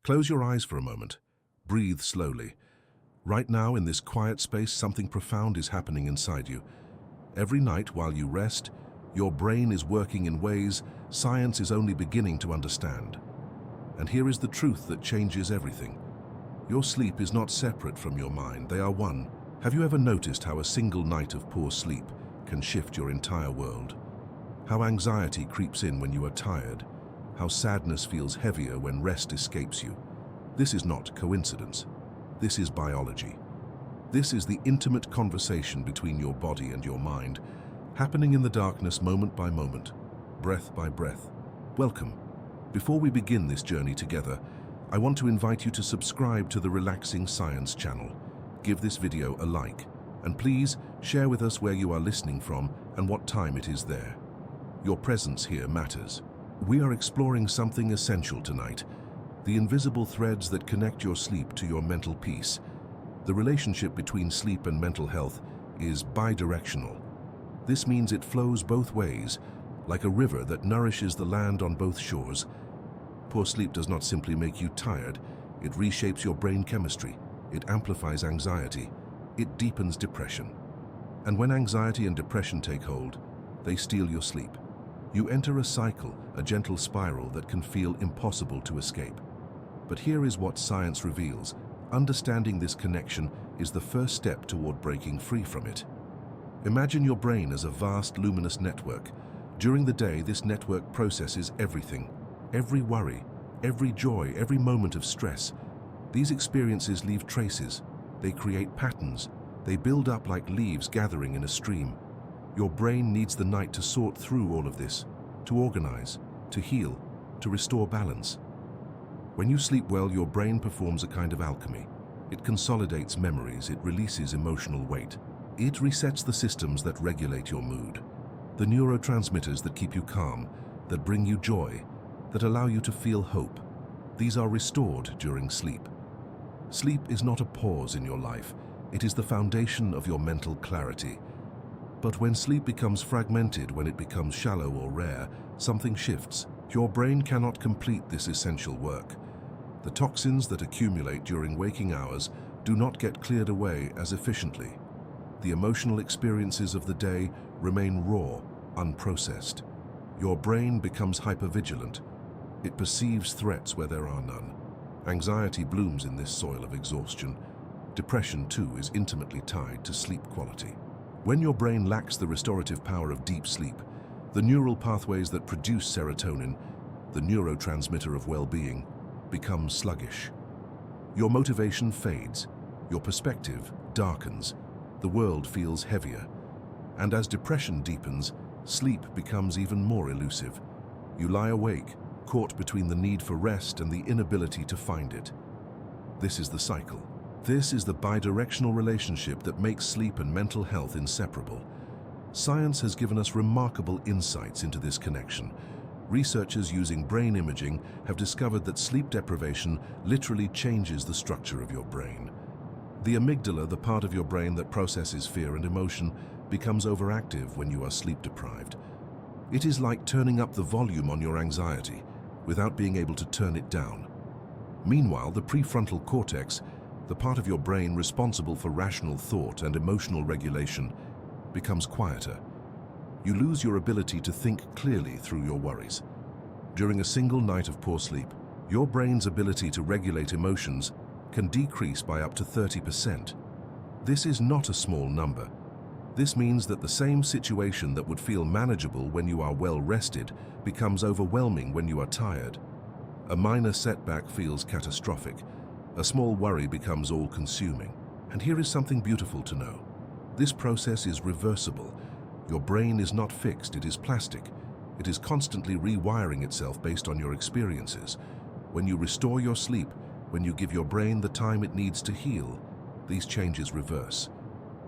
Close your eyes for a moment. Breathe slowly. Right now, in this quiet space, something profound is happening inside you. Every night while you rest, your brain is working in ways science is only beginning to understand. And here is the truth that changes everything. Your sleep is not separate from your mind, they are one. Have you ever noticed how a single night of poor sleep can shift your entire world? How anxiety creeps in when you are tired? How sadness feels heavier when rest escapes you? This is not coincidence. This is biology. This is the intimate conversation between your body and your mind, happening in the darkness moment by moment, breath by breath. Welcome. Before we begin this journey together, I want to invite you to subscribe to the Relaxing Science channel. Give this video a like, and please share with us where you are listening from and what time it is there. Your presence here matters. We are exploring something essential tonight, the invisible threads that connect your sleep to your mental peace. The relationship between sleep and mental health is bidirectional. This means it flows both ways, like a river that nourishes the land on both shores. Poor sleep does not simply make you tired, it reshapes your brain chemistry, it amplifies anxiety, it deepens depression. And when anxiety and depression take hold, they steal your sleep. You enter a cycle, a gentle spiral that can feel impossible to escape. But here is what science reveals. Understanding this connection is the first step toward breaking free from it. Imagine your brain as a vast luminous network. During the day, this network processes everything. Every worry, every joy, every moment of stress. These experiences leave traces. They create patterns. They build up like leaves gathering in a stream. Your brain needs the night to sort through all of this, to organize, to heal, to restore balance. When you sleep well, your brain performs a kind of alchemy. It consolidates memories, it releases emotional weight. It resets the systems that regulate your mood, the neurotransmitters that keep you calm, that bring you joy, that allow you to feel hope. These are restored during sleep. Sleep is not a pause in your life, it is the foundation of your mental clarity. But when sleep becomes fragmented, when it becomes shallow or rare, something shifts. Your brain cannot complete this essential work. The toxins that accumulate during waking hours do not get cleared away as efficiently. The emotional experiences of the day remain raw, unprocessed. Your brain becomes hypervigilant. It perceives threats where there are none. Anxiety blooms in this soil of exhaustion. Depression, too, is intimately tied to sleep quality. When your brain lacks the restorative power of deep sleep, the neural pathways that produce serotonin, the neurotransmitter of well-being, become sluggish. Your motivation fades, your perspective darkens, the world feels heavier. And as depression deepens, sleep becomes even more elusive. You lie awake, caught between the need for rest and the inability to find it. This is the cycle. This is the bidirectional relationship that makes sleep and mental health inseparable. Science has given us remarkable insights into this connection. Researchers using brain imaging have discovered that sleep deprivation literally changes the structure of your brain. The amygdala, the part of your brain that processes fear and emotion, becomes overactive when you are sleep deprived. It is like turning up the volume on your anxiety without being able to turn it down. Meanwhile, the prefrontal cortex, the part of your brain responsible for rational thought and emotional regulation, becomes quieter. You lose your ability to think clearly through your worries. During a single night of poor sleep, your brain's ability to regulate emotions can decrease by up to 30%. This is not a small number. This means that the same situation that would feel manageable when you are well rested becomes overwhelming when you are tired. A minor setback feels catastrophic. A small worry becomes all-consuming. And here is something beautiful to know. This process is reversible. Your brain is not fixed, it is plastic. It is constantly rewiring itself based on your experiences. When you restore your sleep, when you give your brain the time it needs to heal, these changes reverse.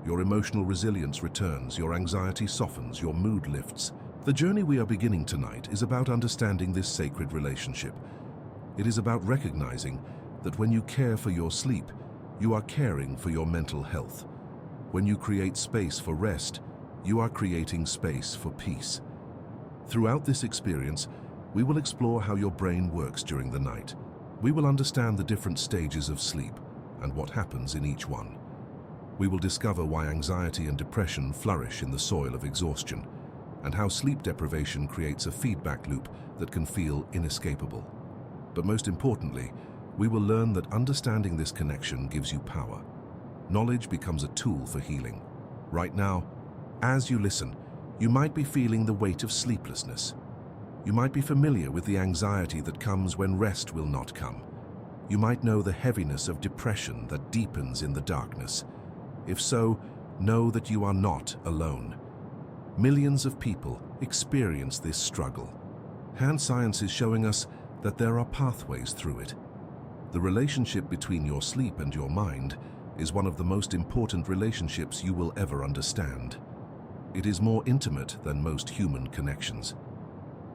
Your emotional resilience returns, your anxiety softens, your mood lifts. The journey we are beginning tonight is about understanding this sacred relationship. It is about recognizing that when you care for your sleep, you are caring for your mental health. When you create space for rest, you are creating space for peace. Throughout this experience, we will explore how your brain works during the night, We will understand the different stages of sleep and what happens in each one. We will discover why anxiety and depression flourish in the soil of exhaustion, and how sleep deprivation creates a feedback loop that can feel inescapable. But most importantly, we will learn that understanding this connection gives you power. Knowledge becomes a tool for healing. Right now, as you listen, you might be feeling the weight of sleeplessness. You might be familiar with the anxiety that comes when rest will not come. You might know the heaviness of depression that deepens in the darkness. If so, know that you are not alone. Millions of people experience this struggle. And science is showing us that there are pathways through it. The relationship between your sleep and your mind is one of the most important relationships you will ever understand. It is more intimate than most human connections.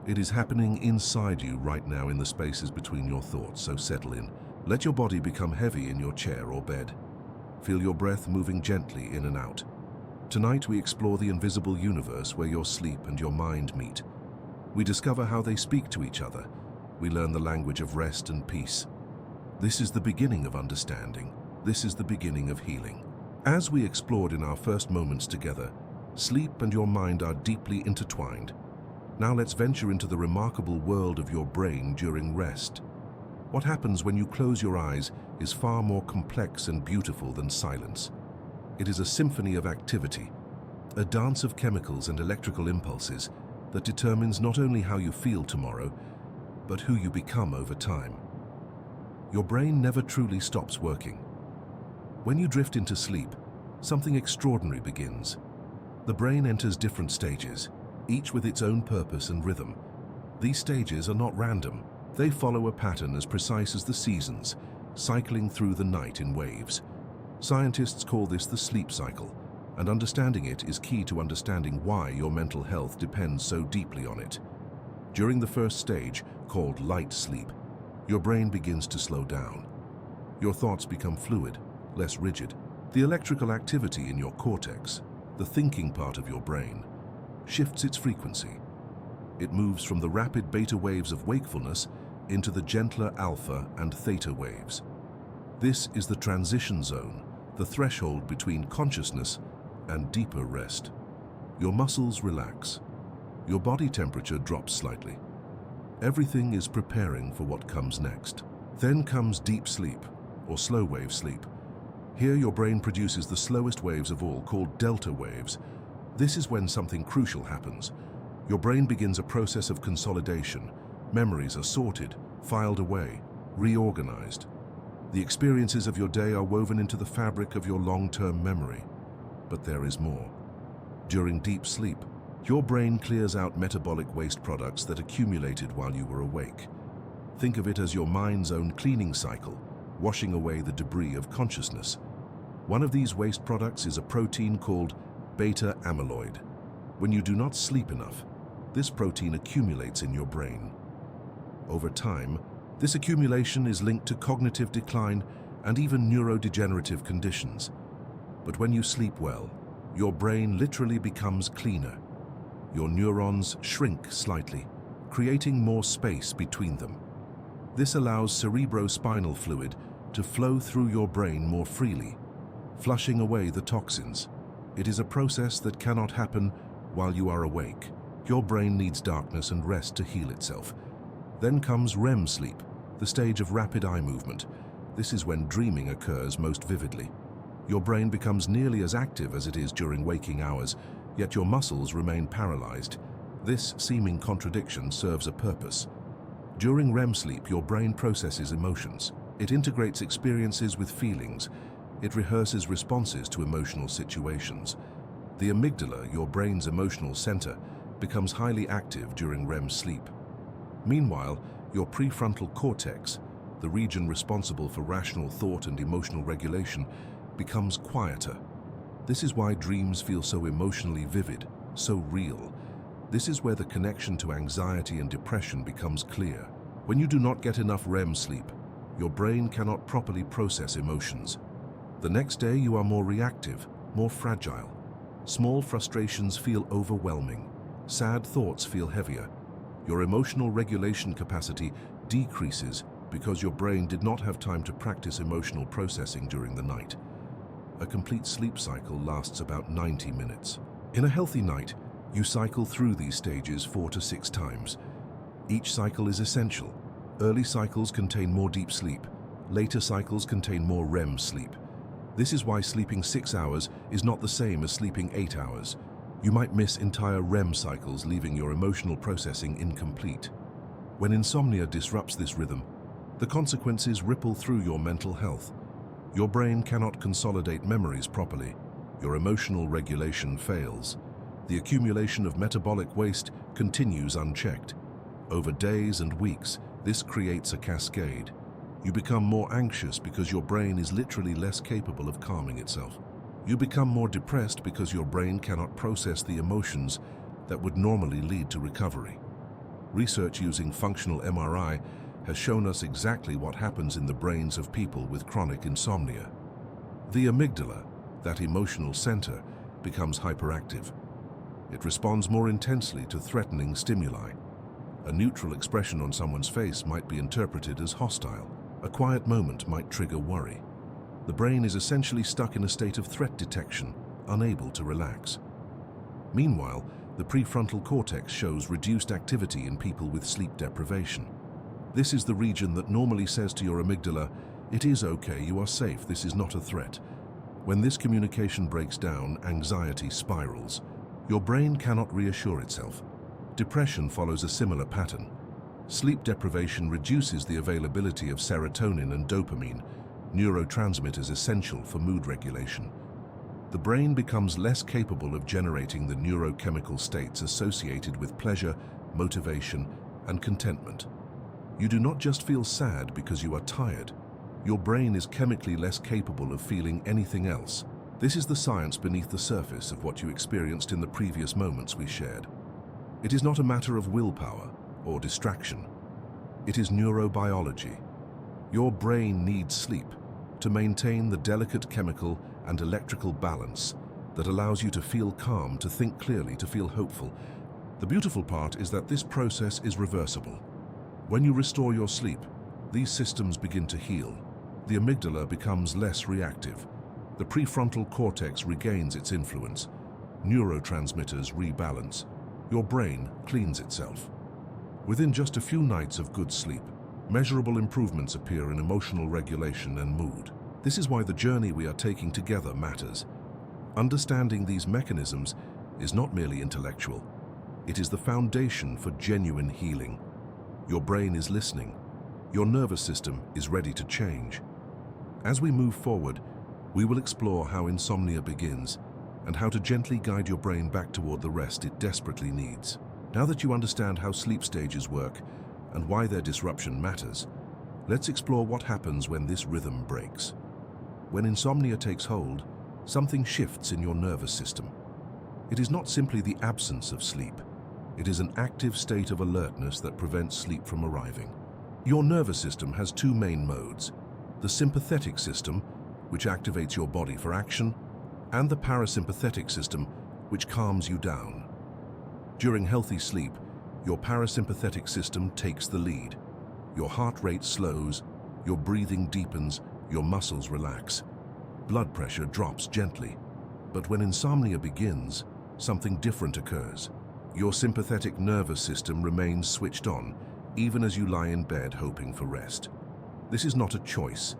It is happening inside you right now in the spaces between your thoughts, so settle in. Let your body become heavy in your chair or bed. Feel your breath moving gently in and out. Tonight we explore the invisible universe where your sleep and your mind meet. We discover how they speak to each other. We learn the language of rest and peace. This is the beginning of understanding. This is the beginning of healing. As we explored in our first moments together, sleep and your mind are deeply intertwined. Now let's venture into the remarkable world of your brain during rest. What happens when you close your eyes is far more complex and beautiful than silence. It is a symphony of activity, a dance of chemicals and electrical impulses that determines not only how you feel tomorrow, but who you become over time. Your brain never truly stops working. When you drift into sleep, something extraordinary begins. The brain enters different stages, each with its own purpose and rhythm. These stages are not random. They follow a pattern as precise as the seasons, cycling through the night in waves. Scientists call this the sleep cycle, and understanding it is key to understanding why your mental health depends so deeply on it. During the first stage, called light sleep, your brain begins to slow down. Your thoughts become fluid, less rigid. The electrical activity in your cortex, the thinking part of your brain, shifts its frequency. It moves from the rapid beta waves of wakefulness into the gentler alpha and theta waves. This is the transition zone, the threshold between consciousness and deeper rest. Your muscles relax. Your body temperature drops slightly. Everything is preparing for what comes next. Then comes deep sleep, or slow wave sleep. Here your brain produces the slowest waves of all, called delta waves. This is when something crucial happens. Your brain begins a process of consolidation. Memories are sorted, filed away, reorganized. The experiences of your day are woven into the fabric of your long-term memory. But there is more. During deep sleep, your brain clears out metabolic waste products that accumulated while you were awake. Think of it as your mind's own cleaning cycle, washing away the debris of consciousness. One of these waste products is a protein called beta amyloid. When you do not sleep enough, this protein accumulates in your brain. Over time, this accumulation is linked to cognitive decline and even neurodegenerative conditions. But when you sleep well, your brain literally becomes cleaner. Your neurons shrink slightly, creating more space between them. This allows cerebrospinal fluid to flow through your brain more freely, flushing away the toxins. It is a process that cannot happen while you are awake. Your brain needs darkness and rest to heal itself. Then comes REM sleep, the stage of rapid eye movement. This is when dreaming occurs most vividly. Your brain becomes nearly as active as it is during waking hours, yet your muscles remain paralyzed. This seeming contradiction serves a purpose. During REM sleep, your brain processes emotions. It integrates experiences with feelings. It rehearses responses to emotional situations. The amygdala, your brain's emotional center, becomes highly active during REM sleep. Meanwhile, your prefrontal cortex, the region responsible for rational thought and emotional regulation, becomes quieter. This is why dreams feel so emotionally vivid, so real. This is where the connection to anxiety and depression becomes clear. When you do not get enough REM sleep, your brain cannot properly process emotions. The next day you are more reactive, more fragile. Small frustrations feel overwhelming. Sad thoughts feel heavier. Your emotional regulation capacity decreases because your brain did not have time to practice emotional processing during the night. A complete sleep cycle lasts about 90 minutes. In a healthy night, you cycle through these stages 4 to 6 times. Each cycle is essential. Early cycles contain more deep sleep. Later cycles contain more REM sleep. This is why sleeping 6 hours is not the same as sleeping 8 hours. You might miss entire REM cycles, leaving your emotional processing incomplete. When insomnia disrupts this rhythm, the consequences ripple through your mental health. Your brain cannot consolidate memories properly. Your emotional regulation fails. The accumulation of metabolic waste continues unchecked. Over days and weeks, this creates a cascade. You become more anxious because your brain is literally less capable of calming itself. You become more depressed because your brain cannot process the emotions that would normally lead to recovery. Research using functional MRI has shown us exactly what happens in the brains of people with chronic insomnia. The amygdala, that emotional center, becomes hyperactive. It responds more intensely to threatening stimuli. A neutral expression on someone's face might be interpreted as hostile. A quiet moment might trigger worry. The brain is essentially stuck in a state of threat detection, unable to relax. Meanwhile, the prefrontal cortex shows reduced activity in people with sleep deprivation. This is the region that normally says to your amygdala, "It is okay, you are safe, this is not a threat." When this communication breaks down, anxiety spirals. Your brain cannot reassure itself. Depression follows a similar pattern. Sleep deprivation reduces the availability of serotonin and dopamine, neurotransmitters essential for mood regulation. The brain becomes less capable of generating the neurochemical states associated with pleasure, motivation, and contentment. You do not just feel sad because you are tired. Your brain is chemically less capable of feeling anything else. This is the science beneath the surface of what you experienced in the previous moments we shared. It is not a matter of willpower or distraction. It is neurobiology. Your brain needs sleep to maintain the delicate chemical and electrical balance that allows you to feel calm, to think clearly, to feel hopeful. The beautiful part is that this process is reversible. When you restore your sleep, these systems begin to heal. The amygdala becomes less reactive. The prefrontal cortex regains its influence. Neurotransmitters rebalance. Your brain cleans itself. Within just a few nights of good sleep, measurable improvements appear in emotional regulation and mood. This is why the journey we are taking together matters. Understanding these mechanisms is not merely intellectual. It is the foundation for genuine healing. Your brain is listening. Your nervous system is ready to change. As we move forward, we will explore how insomnia begins and how to gently guide your brain back toward the rest it desperately needs. Now that you understand how sleep stages work and why their disruption matters, let's explore what happens when this rhythm breaks. When insomnia takes hold, something shifts in your nervous system. It is not simply the absence of sleep. It is an active state of alertness that prevents sleep from arriving. Your nervous system has two main modes: the sympathetic system, which activates your body for action, and the parasympathetic system, which calms you down. During healthy sleep, your parasympathetic system takes the lead. Your heart rate slows, your breathing deepens, your muscles relax. Blood pressure drops gently. But when insomnia begins, something different occurs. Your sympathetic nervous system remains switched on, even as you lie in bed hoping for rest. This is not a choice.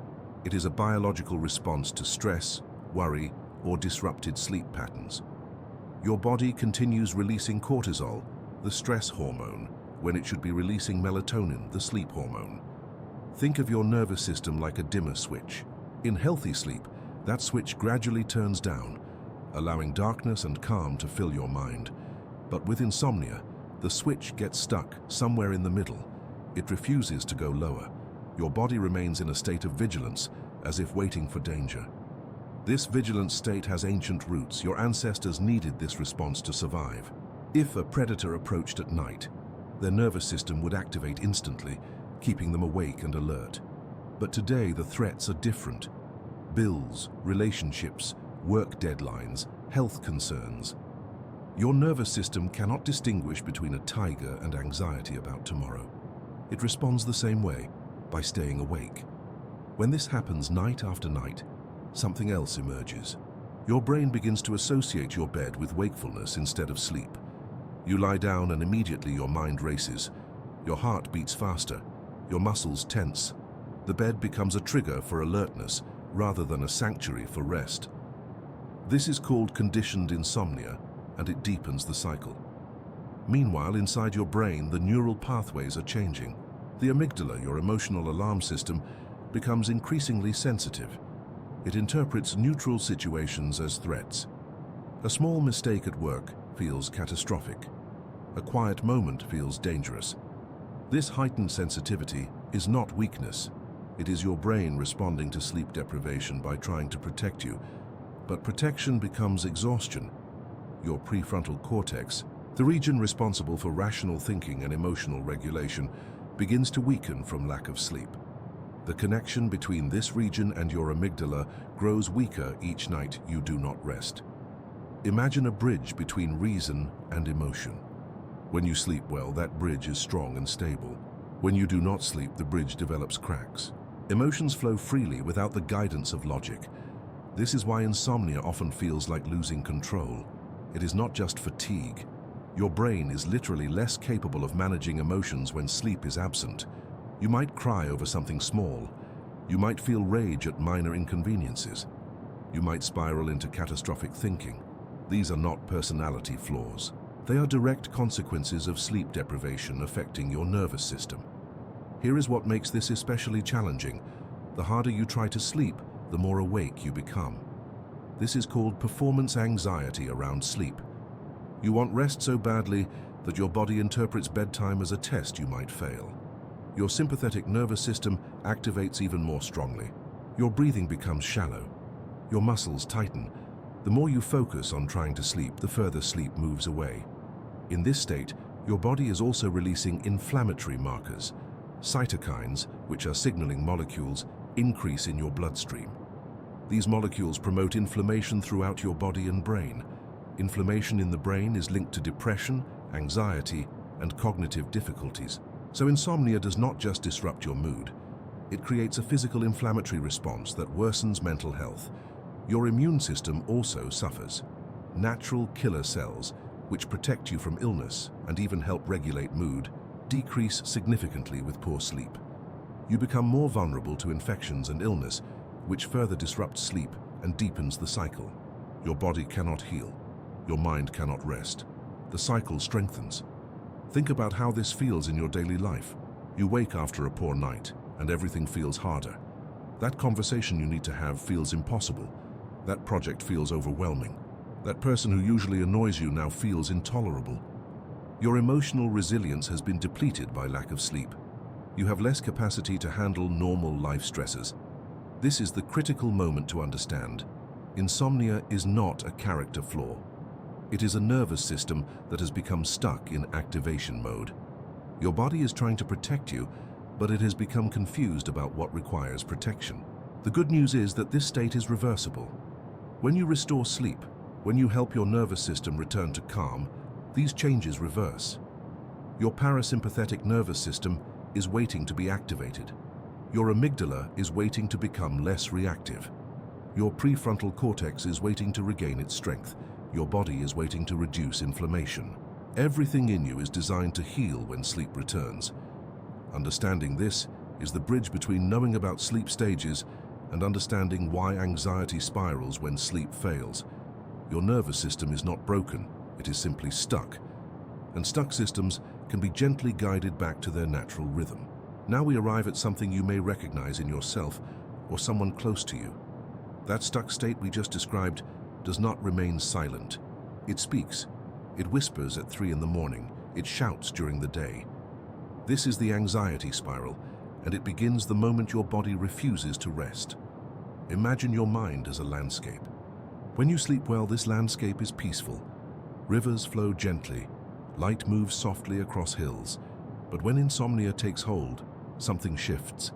It is a biological response to stress, worry, or disrupted sleep patterns. Your body continues releasing cortisol, the stress hormone, when it should be releasing melatonin, the sleep hormone. Think of your nervous system like a dimmer switch. In healthy sleep, that switch gradually turns down, allowing darkness and calm to fill your mind. But with insomnia, the switch gets stuck somewhere in the middle. It refuses to go lower. Your body remains in a state of vigilance, as if waiting for danger. This vigilant state has ancient roots. Your ancestors needed this response to survive. If a predator approached at night, their nervous system would activate instantly, keeping them awake and alert. But today the threats are different. Bills, relationships, work deadlines, health concerns. Your nervous system cannot distinguish between a tiger and anxiety about tomorrow. It responds the same way. by staying awake. When this happens night after night, something else emerges. Your brain begins to associate your bed with wakefulness instead of sleep. You lie down and immediately your mind races. Your heart beats faster, your muscles tense. The bed becomes a trigger for alertness rather than a sanctuary for rest. This is called conditioned insomnia, and it deepens the cycle. Meanwhile, inside your brain, the neural pathways are changing. The amygdala, your emotional alarm system, becomes increasingly sensitive. It interprets neutral situations as threats. A small mistake at work feels catastrophic. A quiet moment feels dangerous. This heightened sensitivity is not weakness. It is your brain responding to sleep deprivation by trying to protect you. But protection becomes exhaustion. Your prefrontal cortex, the region responsible for rational thinking and emotional regulation, begins to weaken from lack of sleep. The connection between this region and your amygdala grows weaker each night you do not rest. Imagine a bridge between reason and emotion. When you sleep well, that bridge is strong and stable. When you do not sleep, the bridge develops cracks. Emotions flow freely without the guidance of logic. This is why insomnia often feels like losing control. It is not just fatigue. Your brain is literally less capable of managing emotions when sleep is absent. You might cry over something small. You might feel rage at minor inconveniences. You might spiral into catastrophic thinking. These are not personality flaws. They are direct consequences of sleep deprivation affecting your nervous system. Here is what makes this especially challenging. The harder you try to sleep, the more awake you become. This is called performance anxiety around sleep. You want rest so badly that your body interprets bedtime as a test you might fail. Your sympathetic nervous system activates even more strongly. Your breathing becomes shallow. Your muscles tighten. The more you focus on trying to sleep, the further sleep moves away. In this state, your body is also releasing inflammatory markers. Cytokines, which are signaling molecules, increase in your bloodstream. These molecules promote inflammation throughout your body and brain. Inflammation in the brain is linked to depression, anxiety, and cognitive difficulties. So insomnia does not just disrupt your mood. It creates a physical inflammatory response that worsens mental health. Your immune system also suffers. Natural killer cells, which protect you from illness and even help regulate mood, decrease significantly with poor sleep. You become more vulnerable to infections and illness, which further disrupts sleep and deepens the cycle. Your body cannot heal. Your mind cannot rest. The cycle strengthens. Think about how this feels in your daily life. You wake after a poor night, and everything feels harder. That conversation you need to have feels impossible. That project feels overwhelming. That person who usually annoys you now feels intolerable. Your emotional resilience has been depleted by lack of sleep. You have less capacity to handle normal life stresses. This is the critical moment to understand. Insomnia is not a character flaw. It is a nervous system that has become stuck in activation mode. Your body is trying to protect you, but it has become confused about what requires protection. The good news is that this state is reversible. When you restore sleep, when you help your nervous system return to calm, these changes reverse. Your parasympathetic nervous system is waiting to be activated. Your amygdala is waiting to become less reactive. Your prefrontal cortex is waiting to regain its strength. Your body is waiting to reduce inflammation. Everything in you is designed to heal when sleep returns. Understanding this is the bridge between knowing about sleep stages and understanding why anxiety spirals when sleep fails. Your nervous system is not broken, it is simply stuck. And stuck systems can be gently guided back to their natural rhythm. Now we arrive at something you may recognize in yourself or someone close to you. That stuck state we just described does not remain silent. It speaks. It whispers at 3 in the morning. It shouts during the day. This is the anxiety spiral, and it begins the moment your body refuses to rest. Imagine your mind as a landscape. When you sleep well, this landscape is peaceful. Rivers flow gently. Light moves softly across hills. But when insomnia takes hold, something shifts.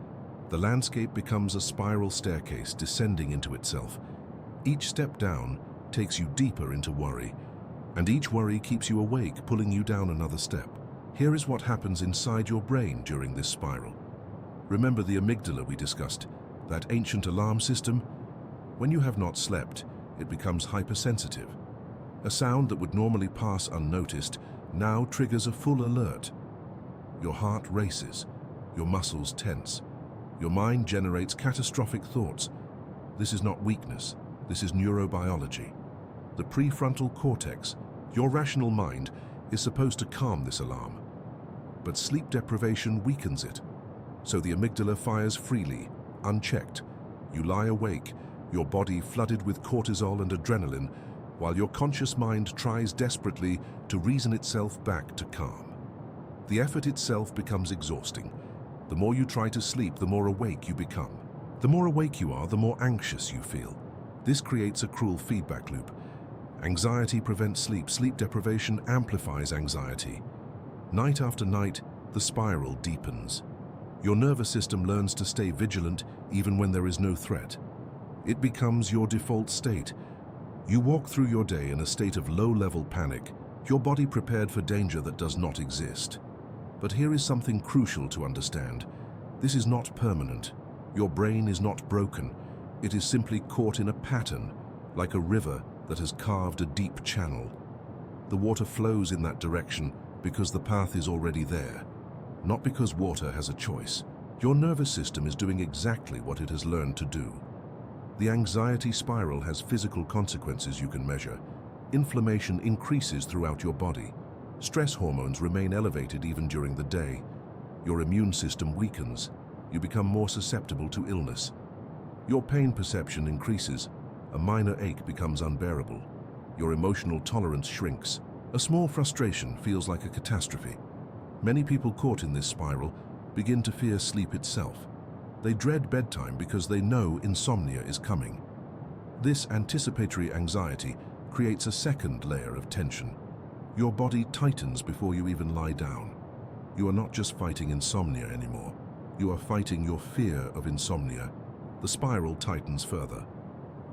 The landscape becomes a spiral staircase descending into itself. Each step down takes you deeper into worry, and each worry keeps you awake, pulling you down another step. Here is what happens inside your brain during this spiral. Remember the amygdala we discussed, that ancient alarm system? When you have not slept, it becomes hypersensitive. A sound that would normally pass unnoticed now triggers a full alert. Your heart races, your muscles tense, your mind generates catastrophic thoughts. This is not weakness, this is neurobiology. The prefrontal cortex, your rational mind, is supposed to calm this alarm. But sleep deprivation weakens it. So the amygdala fires freely, unchecked. You lie awake, your body flooded with cortisol and adrenaline, while your conscious mind tries desperately to reason itself back to calm. The effort itself becomes exhausting. The more you try to sleep, the more awake you become. The more awake you are, the more anxious you feel. This creates a cruel feedback loop. Anxiety prevents sleep. Sleep deprivation amplifies anxiety. Night after night, the spiral deepens. Your nervous system learns to stay vigilant even when there is no threat. It becomes your default state. You walk through your day in a state of low-level panic, your body prepared for danger that does not exist. But here is something crucial to understand. This is not permanent. Your brain is not broken. It is simply caught in a pattern, like a river that has carved a deep channel. The water flows in that direction because the path is already there, not because water has a choice. Your nervous system is doing exactly what it has learned to do. The anxiety spiral has physical consequences you can measure. Inflammation increases throughout your body. Stress hormones remain elevated even during the day. Your immune system weakens. You become more susceptible to illness. Your pain perception increases. A minor ache becomes unbearable. Your emotional tolerance shrinks. A small frustration feels like a catastrophe. Many people caught in this spiral begin to fear sleep itself. They dread bedtime because they know insomnia is coming. This anticipatory anxiety creates a second layer of tension. Your body tightens before you even lie down. You are not just fighting insomnia anymore. You are fighting your fear of insomnia. The spiral tightens further.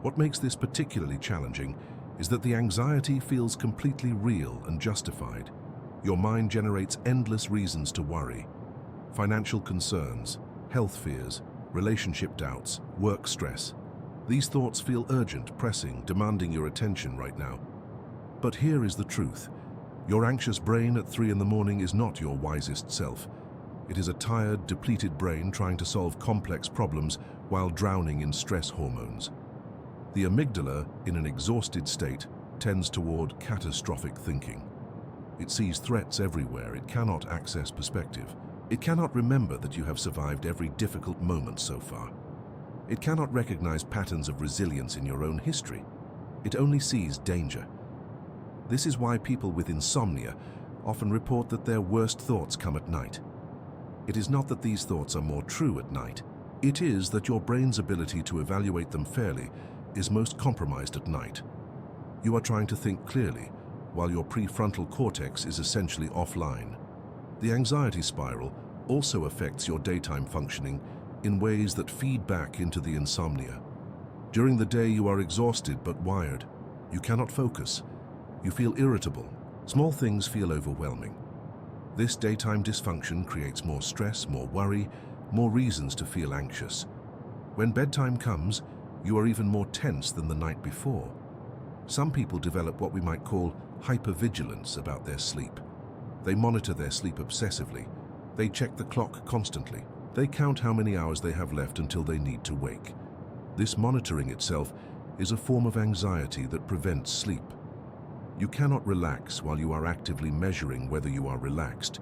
What makes this particularly challenging is that the anxiety feels completely real and justified. Your mind generates endless reasons to worry. Financial concerns, health fears, relationship doubts, work stress. These thoughts feel urgent, pressing, demanding your attention right now. But here is the truth. Your anxious brain at 3 in the morning is not your wisest self. It is a tired, depleted brain trying to solve complex problems while drowning in stress hormones. The amygdala, in an exhausted state, tends toward catastrophic thinking. It sees threats everywhere. It cannot access perspective. It cannot remember that you have survived every difficult moment so far. It cannot recognize patterns of resilience in your own history. It only sees danger. This is why people with insomnia often report that their worst thoughts come at night. It is not that these thoughts are more true at night. It is that your brain's ability to evaluate them fairly is most compromised at night. You are trying to think clearly, while your prefrontal cortex is essentially offline. The anxiety spiral also affects your daytime functioning in ways that feed back into the insomnia. During the day, you are exhausted but wired. You cannot focus. You feel irritable. Small things feel overwhelming. This daytime dysfunction creates more stress, more worry, more reasons to feel anxious. When bedtime comes, you are even more tense than the night before. Some people develop what we might call hypervigilance about their sleep. They monitor their sleep obsessively. They check the clock constantly. They count how many hours they have left until they need to wake. This monitoring itself is a form of anxiety that prevents sleep. You cannot relax while you are actively measuring whether you are relaxed.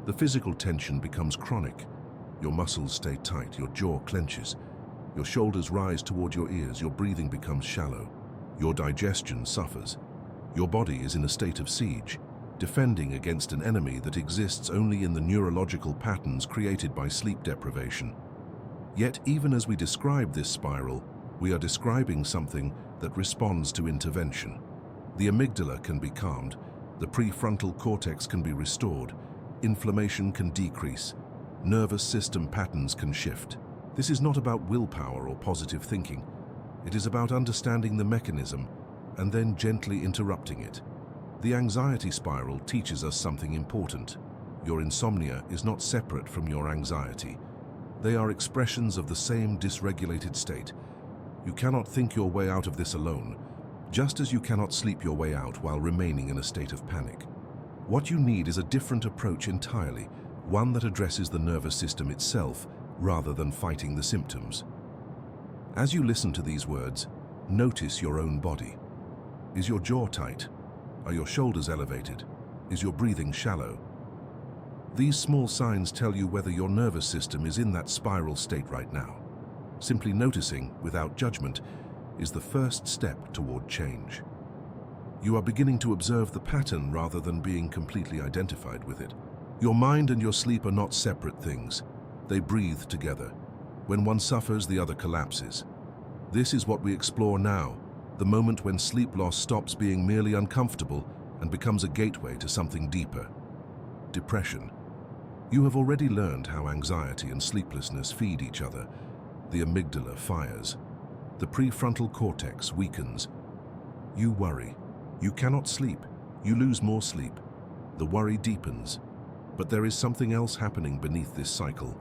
The physical tension becomes chronic. Your muscles stay tight, your jaw clenches. Your shoulders rise toward your ears, your breathing becomes shallow. Your digestion suffers. Your body is in a state of siege, defending against an enemy that exists only in the neurological patterns created by sleep deprivation. Yet, even as we describe this spiral, we are describing something that responds to intervention. The amygdala can be calmed, the prefrontal cortex can be restored, inflammation can decrease, nervous system patterns can shift. This is not about willpower or positive thinking. It is about understanding the mechanism and then gently interrupting it. The anxiety spiral teaches us something important. Your insomnia is not separate from your anxiety. They are expressions of the same dysregulated state. You cannot think your way out of this alone, just as you cannot sleep your way out while remaining in a state of panic. What you need is a different approach entirely, one that addresses the nervous system itself rather than fighting the symptoms. As you listen to these words, notice your own body. Is your jaw tight? Are your shoulders elevated? Is your breathing shallow? These small signs tell you whether your nervous system is in that spiral state right now. Simply noticing, without judgment, is the first step toward change. You are beginning to observe the pattern rather than being completely identified with it. Your mind and your sleep are not separate things. They breathe together. When one suffers, the other collapses. This is what we explore now, the moment when sleep loss stops being merely uncomfortable and becomes a gateway to something deeper. Depression. You have already learned how anxiety and sleeplessness feed each other. The amygdala fires. The prefrontal cortex weakens. You worry. You cannot sleep. You lose more sleep. The worry deepens. But there is something else happening beneath this cycle.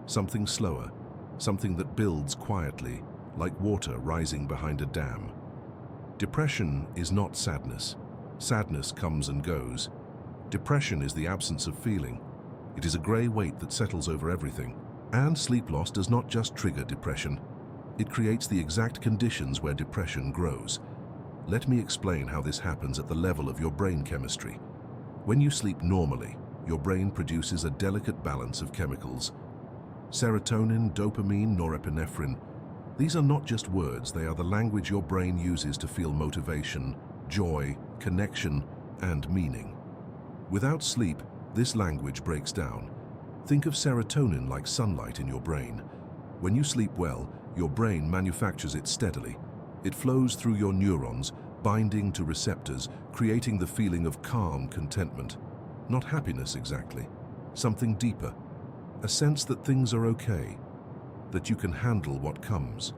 Something slower. Something that builds quietly, like water rising behind a dam. Depression is not sadness. Sadness comes and goes. Depression is the absence of feeling. It is a grey weight that settles over everything. And sleep loss does not just trigger depression. It creates the exact conditions where depression grows. Let me explain how this happens at the level of your brain chemistry. When you sleep normally, your brain produces a delicate balance of chemicals. Serotonin, dopamine, norepinephrine. These are not just words, they are the language your brain uses to feel motivation, joy, connection, and meaning. Without sleep, this language breaks down. Think of serotonin like sunlight in your brain. When you sleep well, your brain manufactures it steadily. It flows through your neurons, binding to receptors, creating the feeling of calm contentment. Not happiness exactly, something deeper. A sense that things are okay, that you can handle what comes.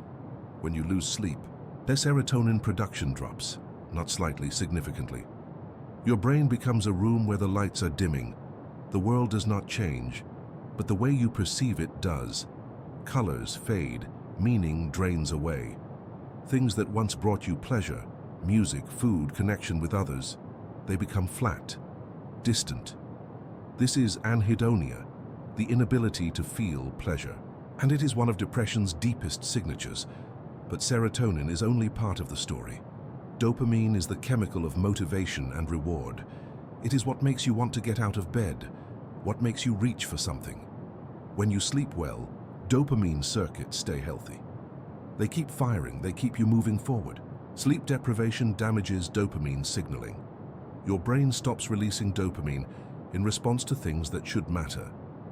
When you lose sleep, their serotonin production drops, not slightly, significantly. Your brain becomes a room where the lights are dimming. The world does not change, but the way you perceive it does. Colors fade, meaning drains away. Things that once brought you pleasure, music, food, connection with others, they become flat, distant. This is anhedonia, the inability to feel pleasure. And it is one of depression's deepest signatures. But serotonin is only part of the story. Dopamine is the chemical of motivation and reward. It is what makes you want to get out of bed, what makes you reach for something. When you sleep well, dopamine circuits stay healthy. They keep firing, they keep you moving forward. Sleep deprivation damages dopamine signaling. Your brain stops releasing dopamine in response to things that should matter.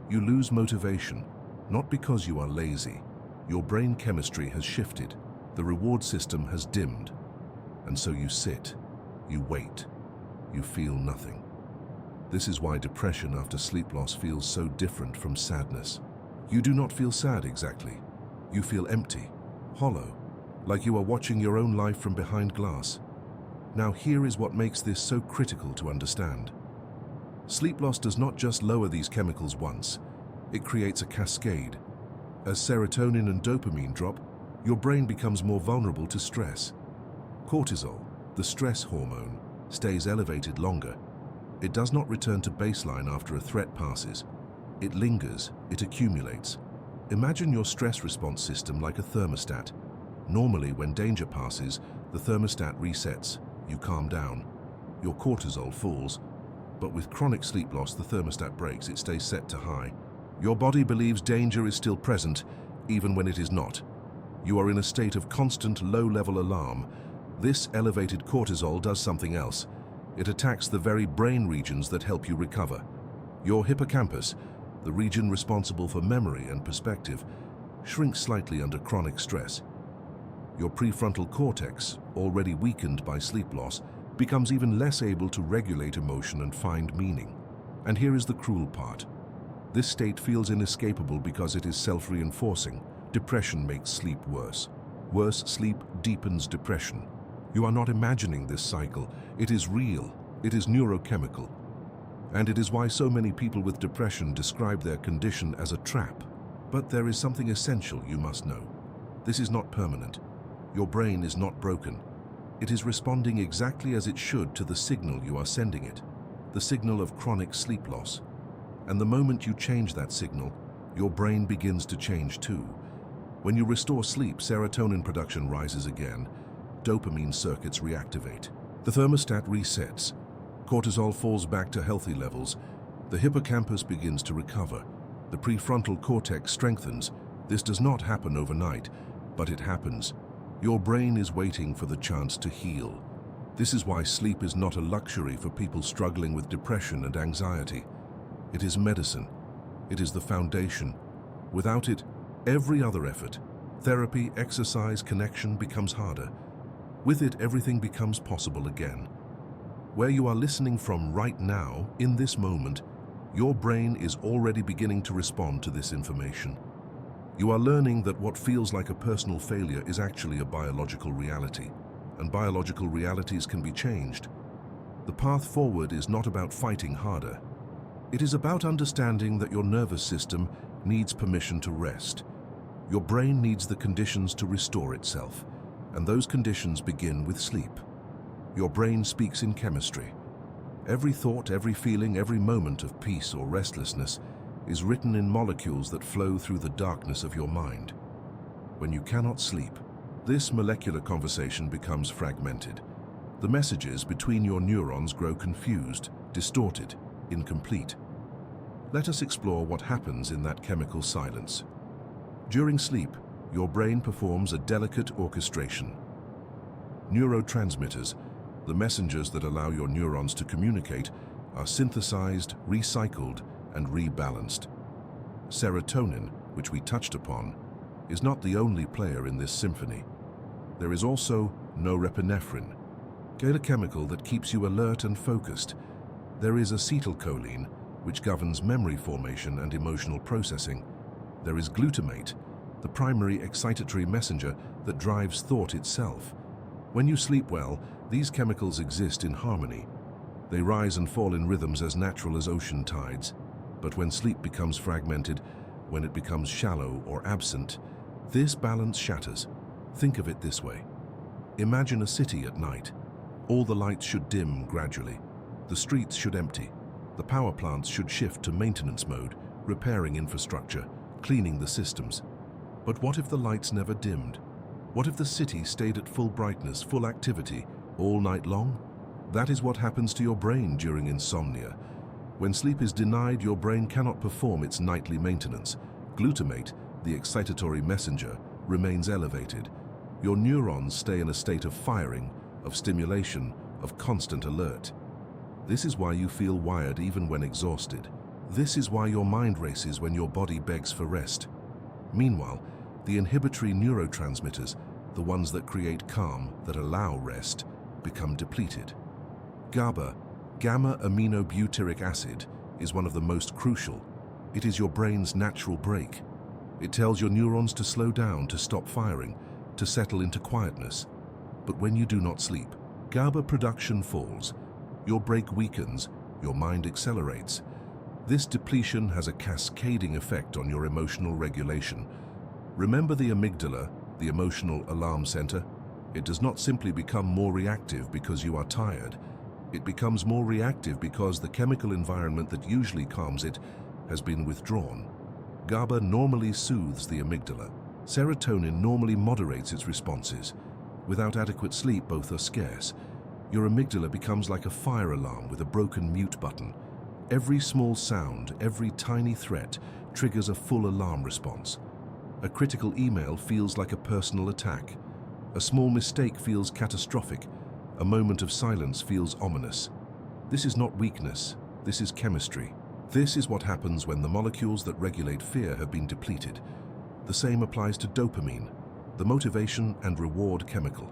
You lose motivation, not because you are lazy. Your brain chemistry has shifted. The reward system has dimmed. And so you sit, you wait, you feel nothing. This is why depression after sleep loss feels so different from sadness. You do not feel sad exactly. You feel empty, hollow, like you are watching your own life from behind glass. Now here is what makes this so critical to understand. Sleep loss does not just lower these chemicals once, it creates a cascade. As serotonin and dopamine drop, your brain becomes more vulnerable to stress. Cortisol, the stress hormone, stays elevated longer. It does not return to baseline after a threat passes. It lingers, it accumulates. Imagine your stress response system like a thermostat. Normally, when danger passes, the thermostat resets. You calm down. Your cortisol falls. But with chronic sleep loss, the thermostat breaks. It stays set to high. Your body believes danger is still present, even when it is not. You are in a state of constant low-level alarm. This elevated cortisol does something else. It attacks the very brain regions that help you recover. Your hippocampus, the region responsible for memory and perspective, shrinks slightly under chronic stress. Your prefrontal cortex, already weakened by sleep loss, becomes even less able to regulate emotion and find meaning. And here is the cruel part. This state feels inescapable because it is self-reinforcing. Depression makes sleep worse. Worse sleep deepens depression. You are not imagining this cycle. It is real. It is neurochemical. And it is why so many people with depression describe their condition as a trap. But there is something essential you must know. This is not permanent. Your brain is not broken. It is responding exactly as it should to the signal you are sending it, the signal of chronic sleep loss. And the moment you change that signal, your brain begins to change too. When you restore sleep, serotonin production rises again. Dopamine circuits reactivate. The thermostat resets. Cortisol falls back to healthy levels. The hippocampus begins to recover. The prefrontal cortex strengthens. This does not happen overnight, but it happens. Your brain is waiting for the chance to heal. This is why sleep is not a luxury for people struggling with depression and anxiety. It is medicine. It is the foundation. Without it, every other effort, therapy, exercise, connection becomes harder. With it, everything becomes possible again. Where you are listening from right now, in this moment, your brain is already beginning to respond to this information. You are learning that what feels like a personal failure is actually a biological reality, and biological realities can be changed. The path forward is not about fighting harder. It is about understanding that your nervous system needs permission to rest. Your brain needs the conditions to restore itself, and those conditions begin with sleep. Your brain speaks in chemistry. Every thought, every feeling, every moment of peace or restlessness is written in molecules that flow through the darkness of your mind. When you cannot sleep, this molecular conversation becomes fragmented. The messages between your neurons grow confused, distorted, incomplete. Let us explore what happens in that chemical silence. During sleep, your brain performs a delicate orchestration. Neurotransmitters, the messengers that allow your neurons to communicate, are synthesized, recycled, and rebalanced. Serotonin, which we touched upon, is not the only player in this symphony. There is also norepinephrine, a chemical that keeps you alert and focused. There is acetylcholine, which governs memory formation and emotional processing. There is glutamate, the primary excitatory messenger that drives thought itself. When you sleep well, these chemicals exist in harmony. They rise and fall in rhythms as natural as ocean tides. But when sleep becomes fragmented, when it becomes shallow or absent, this balance shatters. Think of it this way. Imagine a city at night. All the lights should dim gradually. The streets should empty. The power plants should shift to maintenance mode, repairing infrastructure, cleaning the systems. But what if the lights never dimmed? What if the city stayed at full brightness, full activity, all night long? That is what happens to your brain during insomnia. When sleep is denied, your brain cannot perform its nightly maintenance. Glutamate, the excitatory messenger, remains elevated. Your neurons stay in a state of firing, of stimulation, of constant alert. This is why you feel wired even when exhausted. This is why your mind races when your body begs for rest. Meanwhile, the inhibitory neurotransmitters, the ones that create calm, that allow rest, become depleted. GABA, gamma-aminobutyric acid, is one of the most crucial. It is your brain's natural brake. It tells your neurons to slow down, to stop firing, to settle into quietness. But when you do not sleep, GABA production falls. Your brake weakens, your mind accelerates. This depletion has a cascading effect on your emotional regulation. Remember the amygdala, the emotional alarm center? It does not simply become more reactive because you are tired. It becomes more reactive because the chemical environment that usually calms it has been withdrawn. GABA normally soothes the amygdala. Serotonin normally moderates its responses. Without adequate sleep, both are scarce. Your amygdala becomes like a fire alarm with a broken mute button. Every small sound, every tiny threat triggers a full alarm response. A critical email feels like a personal attack. A small mistake feels catastrophic. A moment of silence feels ominous. This is not weakness. This is chemistry. This is what happens when the molecules that regulate fear have been depleted. The same applies to dopamine, the motivation and reward chemical.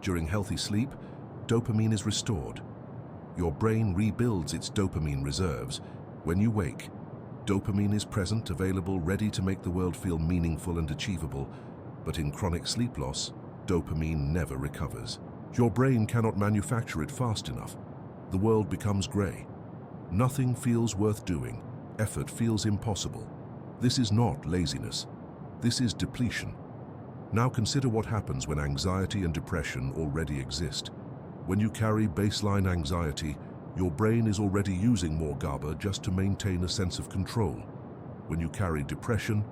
During healthy sleep, dopamine is restored. Your brain rebuilds its dopamine reserves. When you wake, dopamine is present, available, ready to make the world feel meaningful and achievable. But in chronic sleep loss, dopamine never recovers. Your brain cannot manufacture it fast enough. The world becomes gray. Nothing feels worth doing. Effort feels impossible. This is not laziness. This is depletion. Now consider what happens when anxiety and depression already exist. When you carry baseline anxiety, your brain is already using more GABA just to maintain a sense of control. When you carry depression,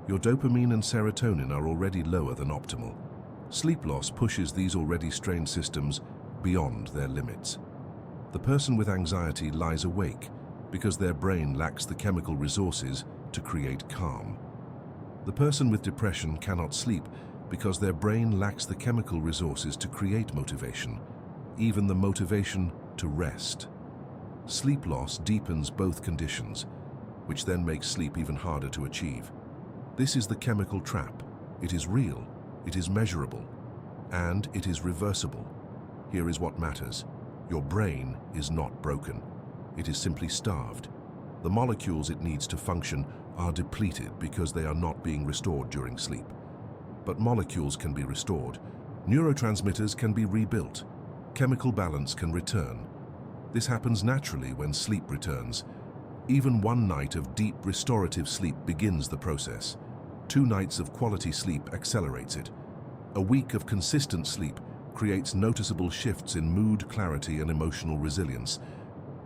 your dopamine and serotonin are already lower than optimal. Sleep loss pushes these already strained systems beyond their limits. The person with anxiety lies awake because their brain lacks the chemical resources to create calm. The person with depression cannot sleep because their brain lacks the chemical resources to create motivation, even the motivation to rest. Sleep loss deepens both conditions, which then makes sleep even harder to achieve. This is the chemical trap. It is real, it is measurable, and it is reversible. Here is what matters. Your brain is not broken. It is simply starved. The molecules it needs to function are depleted because they are not being restored during sleep. But molecules can be restored. Neurotransmitters can be rebuilt. Chemical balance can return. This happens naturally when sleep returns. Even one night of deep restorative sleep begins the process. 2 nights of quality sleep accelerates it. A week of consistent sleep creates noticeable shifts in mood, clarity, and emotional resilience.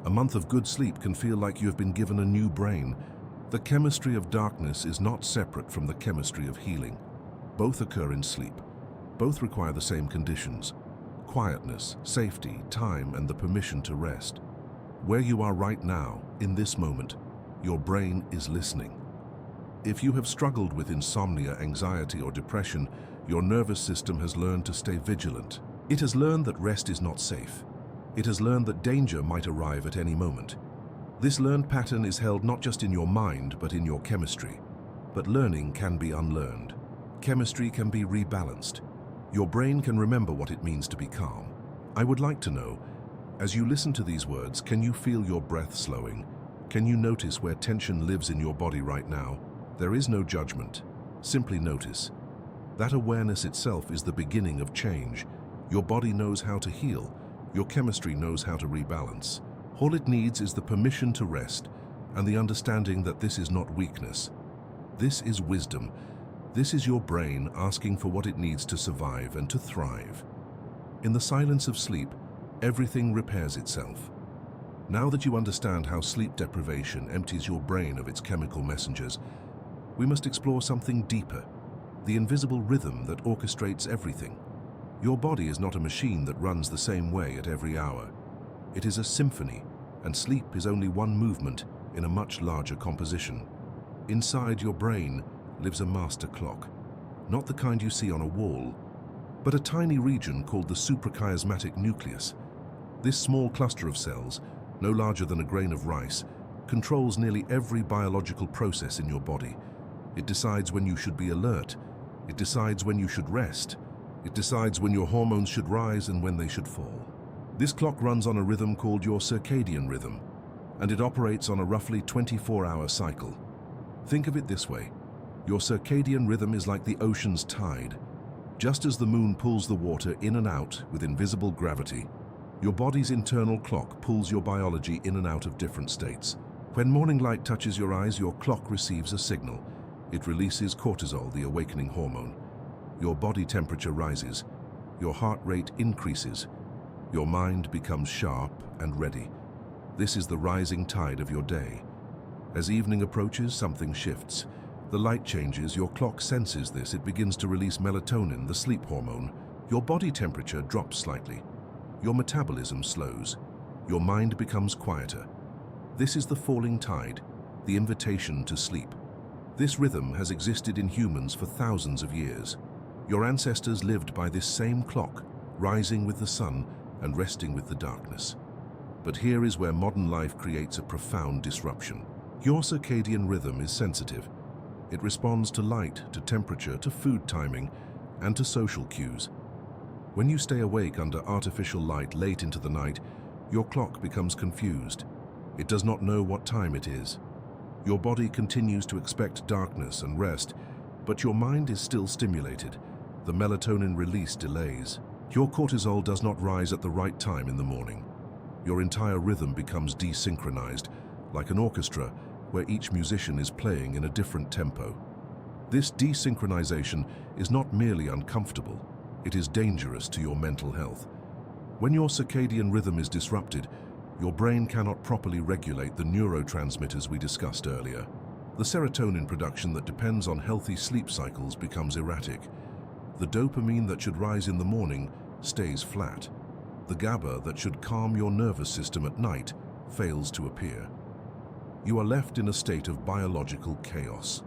A month of good sleep can feel like you have been given a new brain. The chemistry of darkness is not separate from the chemistry of healing. Both occur in sleep. Both require the same conditions: quietness, safety, time, and the permission to rest. Where you are right now, in this moment, your brain is listening. If you have struggled with insomnia, anxiety, or depression, your nervous system has learned to stay vigilant. It has learned that rest is not safe. It has learned that danger might arrive at any moment. This learned pattern is held not just in your mind, but in your chemistry. But learning can be unlearned. Chemistry can be rebalanced. Your brain can remember what it means to be calm. I would like to know, as you listen to these words, can you feel your breath slowing? Can you notice where tension lives in your body right now? There is no judgment. Simply notice. That awareness itself is the beginning of change. Your body knows how to heal. Your chemistry knows how to rebalance. All it needs is the permission to rest and the understanding that this is not weakness. This is wisdom. This is your brain asking for what it needs to survive and to thrive. In the silence of sleep, everything repairs itself. Now that you understand how sleep deprivation empties your brain of its chemical messengers, we must explore something deeper: the invisible rhythm that orchestrates everything. Your body is not a machine that runs the same way at every hour. It is a symphony, and sleep is only one movement in a much larger composition. Inside your brain lives a master clock, not the kind you see on a wall, but a tiny region called the suprachiasmatic nucleus. This small cluster of cells, no larger than a grain of rice, controls nearly every biological process in your body. It decides when you should be alert. It decides when you should rest. It decides when your hormones should rise and when they should fall. This clock runs on a rhythm called your circadian rhythm, and it operates on a roughly 24-hour cycle. Think of it this way. Your circadian rhythm is like the ocean's tide. Just as the moon pulls the water in and out with invisible gravity, your body's internal clock pulls your biology in and out of different states. When morning light touches your eyes, your clock receives a signal. It releases cortisol, the awakening hormone. Your body temperature rises. Your heart rate increases. Your mind becomes sharp and ready. This is the rising tide of your day. As evening approaches, something shifts. The light changes, your clock senses this. It begins to release melatonin, the sleep hormone. Your body temperature drops slightly. Your metabolism slows. Your mind becomes quieter. This is the falling tide, the invitation to sleep. This rhythm has existed in humans for thousands of years. Your ancestors lived by this same clock, rising with the sun and resting with the darkness. But here is where modern life creates a profound disruption. Your circadian rhythm is sensitive. It responds to light, to temperature, to food timing, and to social cues. When you stay awake under artificial light late into the night, your clock becomes confused. It does not know what time it is. Your body continues to expect darkness and rest, but your mind is still stimulated. The melatonin release delays. Your cortisol does not rise at the right time in the morning. Your entire rhythm becomes desynchronized, like an orchestra where each musician is playing in a different tempo. This desynchronization is not merely uncomfortable, it is dangerous to your mental health. When your circadian rhythm is disrupted, your brain cannot properly regulate the neurotransmitters we discussed earlier. The serotonin production that depends on healthy sleep cycles becomes erratic. The dopamine that should rise in the morning stays flat. The GABA that should calm your nervous system at night fails to appear. You are left in a state of biological chaos.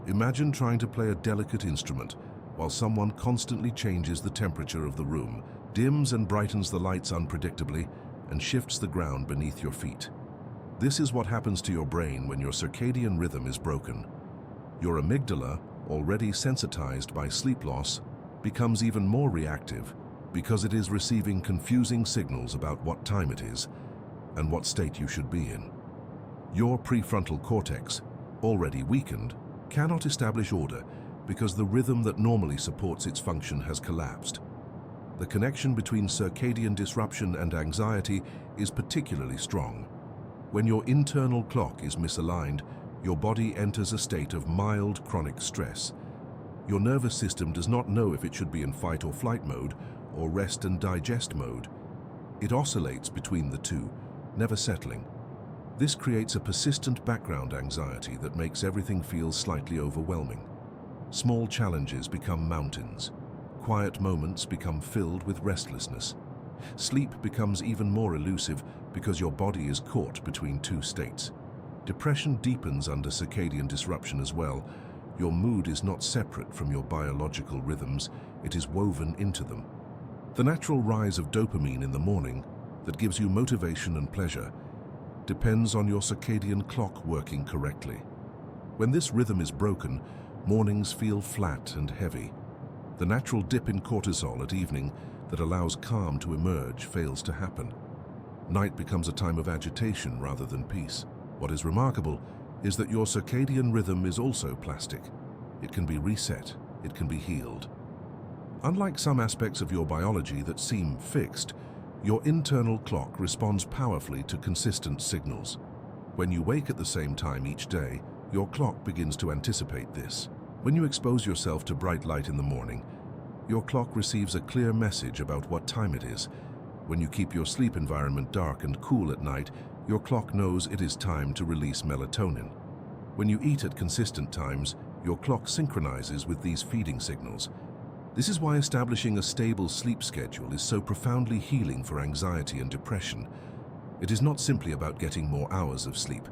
Imagine trying to play a delicate instrument while someone constantly changes the temperature of the room, dims and brightens the lights unpredictably, and shifts the ground beneath your feet. This is what happens to your brain when your circadian rhythm is broken. Your amygdala, already sensitized by sleep loss, becomes even more reactive because it is receiving confusing signals about what time it is and what state you should be in. Your prefrontal cortex, already weakened, cannot establish order because the rhythm that normally supports its function has collapsed. The connection between circadian disruption and anxiety is particularly strong. When your internal clock is misaligned, your body enters a state of mild chronic stress. Your nervous system does not know if it should be in fight or flight mode or rest and digest mode. It oscillates between the two, never settling. This creates a persistent background anxiety that makes everything feel slightly overwhelming. Small challenges become mountains. Quiet moments become filled with restlessness. Sleep becomes even more elusive because your body is caught between two states. Depression deepens under circadian disruption as well. Your mood is not separate from your biological rhythms, it is woven into them. The natural rise of dopamine in the morning that gives you motivation and pleasure depends on your circadian clock working correctly. When this rhythm is broken, mornings feel flat and heavy. The natural dip in cortisol at evening that allows calm to emerge fails to happen. Night becomes a time of agitation rather than peace. What is remarkable is that your circadian rhythm is also plastic. It can be reset, it can be healed. Unlike some aspects of your biology that seem fixed, your internal clock responds powerfully to consistent signals. When you wake at the same time each day, your clock begins to anticipate this. When you expose yourself to bright light in the morning, your clock receives a clear message about what time it is. When you keep your sleep environment dark and cool at night, your clock knows it is time to release melatonin. When you eat at consistent times, your clock synchronizes with these feeding signals. This is why establishing a stable sleep schedule is so profoundly healing for anxiety and depression. It is not simply about getting more hours of sleep.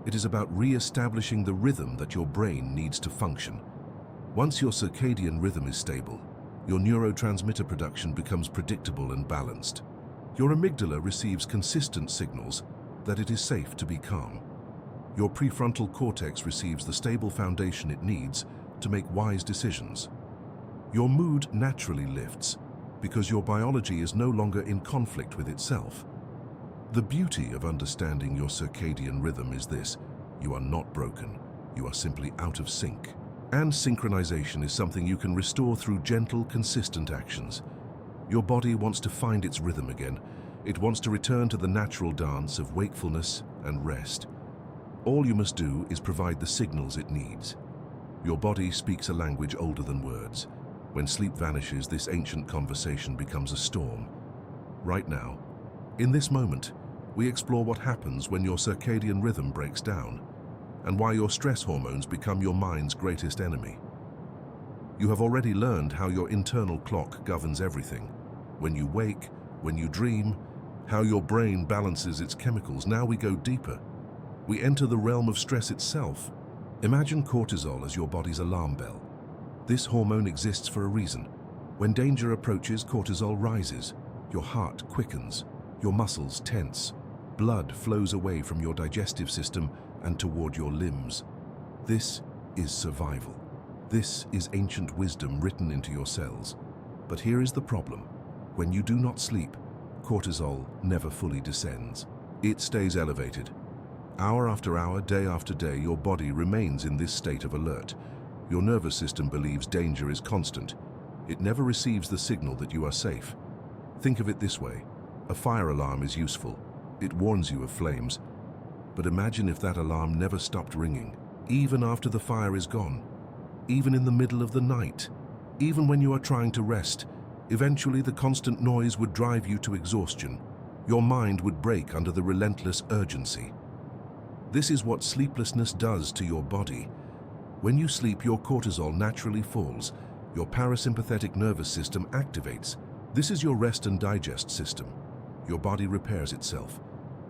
It is about re-establishing the rhythm that your brain needs to function. Once your circadian rhythm is stable, your neurotransmitter production becomes predictable and balanced. Your amygdala receives consistent signals that it is safe to be calm. Your prefrontal cortex receives the stable foundation it needs to make wise decisions. Your mood naturally lifts because your biology is no longer in conflict with itself. The beauty of understanding your circadian rhythm is this: you are not broken, you are simply out of sync. And synchronization is something you can restore through gentle, consistent actions. Your body wants to find its rhythm again. It wants to return to the natural dance of wakefulness and rest. All you must do is provide the signals it needs. Your body speaks a language older than words. When sleep vanishes, this ancient conversation becomes a storm. Right now, in this moment, we explore what happens when your circadian rhythm breaks down and why your stress hormones become your mind's greatest enemy. You have already learned how your internal clock governs everything. When you wake, when you dream, how your brain balances its chemicals. Now we go deeper. We enter the realm of stress itself. Imagine cortisol as your body's alarm bell. This hormone exists for a reason. When danger approaches, cortisol rises. Your heart quickens. Your muscles tense. Blood flows away from your digestive system and toward your limbs. This is survival. This is ancient wisdom written into your cells. But here is the problem. When you do not sleep, cortisol never fully descends. It stays elevated. Hour after hour, day after day, your body remains in this state of alert. Your nervous system believes danger is constant. It never receives the signal that you are safe. Think of it this way. A fire alarm is useful. It warns you of flames. But imagine if that alarm never stopped ringing, even after the fire is gone, even in the middle of the night, even when you are trying to rest. Eventually, the constant noise would drive you to exhaustion. Your mind would break under the relentless urgency. This is what sleeplessness does to your body. When you sleep, your cortisol naturally falls. Your parasympathetic nervous system activates. This is your rest and digest system. Your body repairs itself.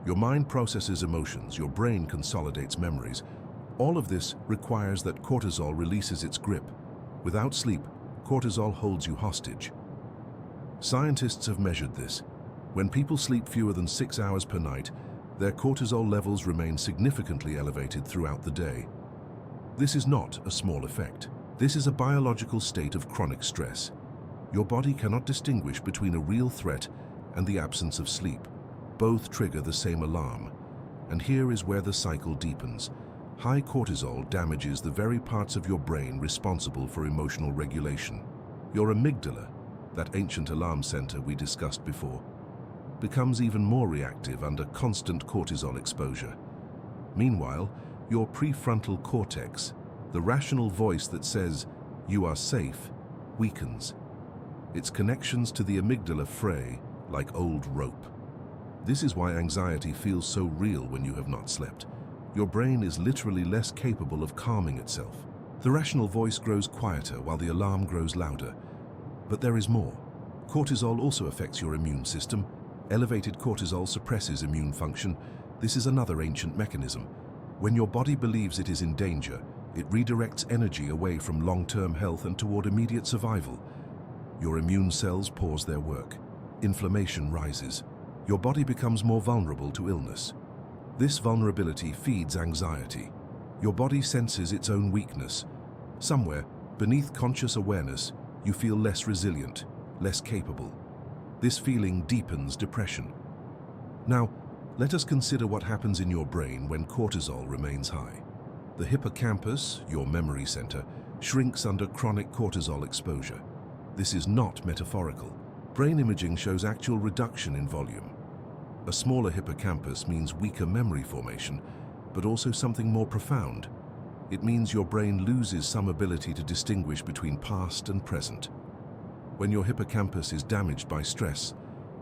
Your mind processes emotions. Your brain consolidates memories. All of this requires that cortisol releases its grip. Without sleep, cortisol holds you hostage. Scientists have measured this. When people sleep fewer than 6 hours per night, their cortisol levels remain significantly elevated throughout the day. This is not a small effect. This is a biological state of chronic stress. Your body cannot distinguish between a real threat and the absence of sleep. Both trigger the same alarm. And here is where the cycle deepens. High cortisol damages the very parts of your brain responsible for emotional regulation. Your amygdala, that ancient alarm center we discussed before, becomes even more reactive under constant cortisol exposure. Meanwhile, your prefrontal cortex, the rational voice that says, "You are safe," weakens. Its connections to the amygdala fray like old rope. This is why anxiety feels so real when you have not slept. Your brain is literally less capable of calming itself. The rational voice grows quieter while the alarm grows louder. But there is more. Cortisol also affects your immune system. Elevated cortisol suppresses immune function. This is another ancient mechanism. When your body believes it is in danger, it redirects energy away from long-term health and toward immediate survival. Your immune cells pause their work. Inflammation rises. Your body becomes more vulnerable to illness. This vulnerability feeds anxiety. Your body senses its own weakness. Somewhere, beneath conscious awareness, you feel less resilient, less capable. This feeling deepens depression. Now, let us consider what happens in your brain when cortisol remains high. The hippocampus, your memory center, shrinks under chronic cortisol exposure. This is not metaphorical. Brain imaging shows actual reduction in volume. A smaller hippocampus means weaker memory formation, but also something more profound. It means your brain loses some ability to distinguish between past and present. When your hippocampus is damaged by stress,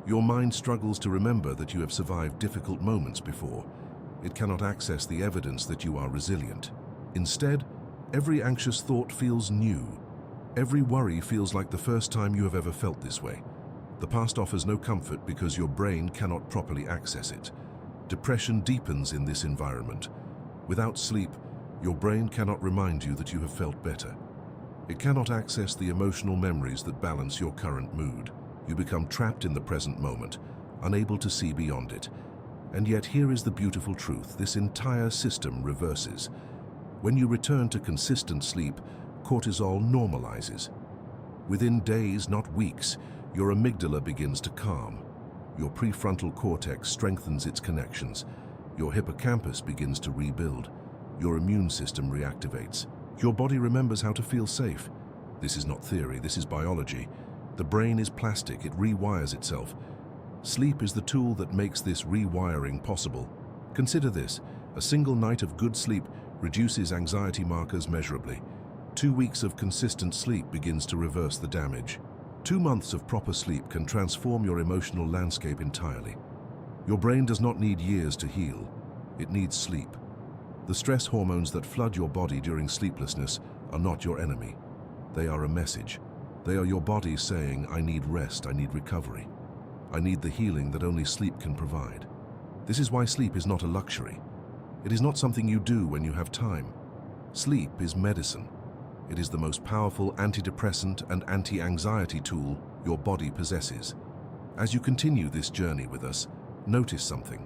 your mind struggles to remember that you have survived difficult moments before. It cannot access the evidence that you are resilient. Instead, every anxious thought feels new. Every worry feels like the first time you have ever felt this way. The past offers no comfort because your brain cannot properly access it. Depression deepens in this environment. Without sleep, your brain cannot remind you that you have felt better. It cannot access the emotional memories that balance your current mood. You become trapped in the present moment, unable to see beyond it. And yet here is the beautiful truth. This entire system reverses. When you return to consistent sleep, cortisol normalizes. Within days, not weeks, your amygdala begins to calm. Your prefrontal cortex strengthens its connections. Your hippocampus begins to rebuild. Your immune system reactivates. Your body remembers how to feel safe. This is not theory, this is biology. The brain is plastic, it rewires itself. Sleep is the tool that makes this rewiring possible. Consider this: a single night of good sleep reduces anxiety markers measurably. 2 weeks of consistent sleep begins to reverse the damage. 2 months of proper sleep can transform your emotional landscape entirely. Your brain does not need years to heal. It needs sleep. The stress hormones that flood your body during sleeplessness are not your enemy. They are a message. They are your body saying, "I need rest, I need recovery. I need the healing that only sleep can provide." This is why sleep is not a luxury. It is not something you do when you have time. Sleep is medicine. It is the most powerful antidepressant and anti-anxiety tool your body possesses. As you continue this journey with us, notice something.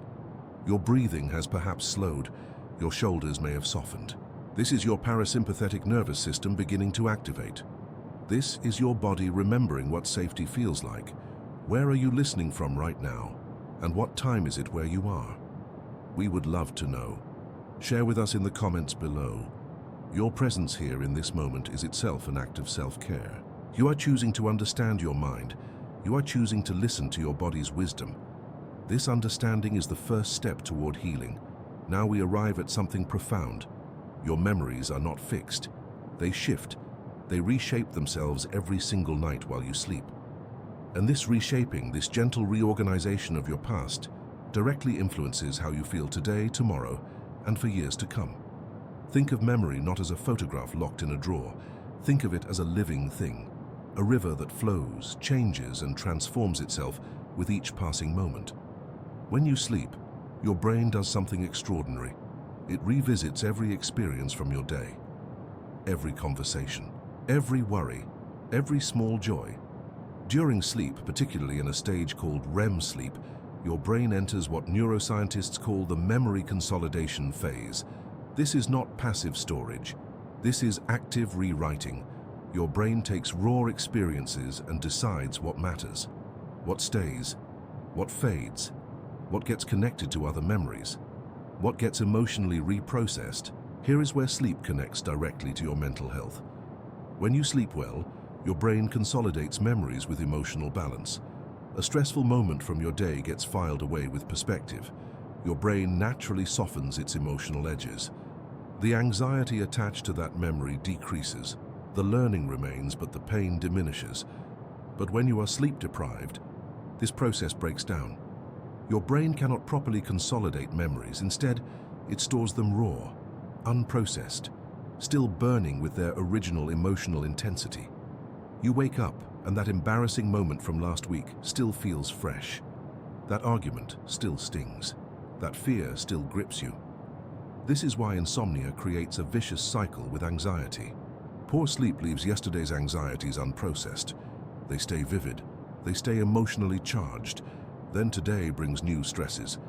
Your breathing has perhaps slowed. Your shoulders may have softened. This is your parasympathetic nervous system beginning to activate. This is your body remembering what safety feels like. Where are you listening from right now? And what time is it where you are? We would love to know. Share with us in the comments below. Your presence here in this moment is itself an act of self-care. You are choosing to understand your mind. You are choosing to listen to your body's wisdom. This understanding is the first step toward healing. Now we arrive at something profound. Your memories are not fixed. They shift. They reshape themselves every single night while you sleep. And this reshaping, this gentle reorganization of your past, directly influences how you feel today, tomorrow, and for years to come. Think of memory not as a photograph locked in a drawer. Think of it as a living thing, a river that flows, changes, and transforms itself with each passing moment. When you sleep, your brain does something extraordinary. It revisits every experience from your day, every conversation, every worry, every small joy. During sleep, particularly in a stage called REM sleep, your brain enters what neuroscientists call the memory consolidation phase. This is not passive storage. This is active rewriting. Your brain takes raw experiences and decides what matters, what stays, what fades, what gets connected to other memories, what gets emotionally reprocessed. Here is where sleep connects directly to your mental health. When you sleep well, your brain consolidates memories with emotional balance. A stressful moment from your day gets filed away with perspective. Your brain naturally softens its emotional edges. The anxiety attached to that memory decreases. The learning remains, but the pain diminishes. But when you are sleep deprived, this process breaks down. Your brain cannot properly consolidate memories. Instead, it stores them raw, unprocessed, still burning with their original emotional intensity. You wake up, and that embarrassing moment from last week still feels fresh. That argument still stings. That fear still grips you. This is why insomnia creates a vicious cycle with anxiety. Poor sleep leaves yesterday's anxieties unprocessed. They stay vivid. They stay emotionally charged. Then today brings new stresses,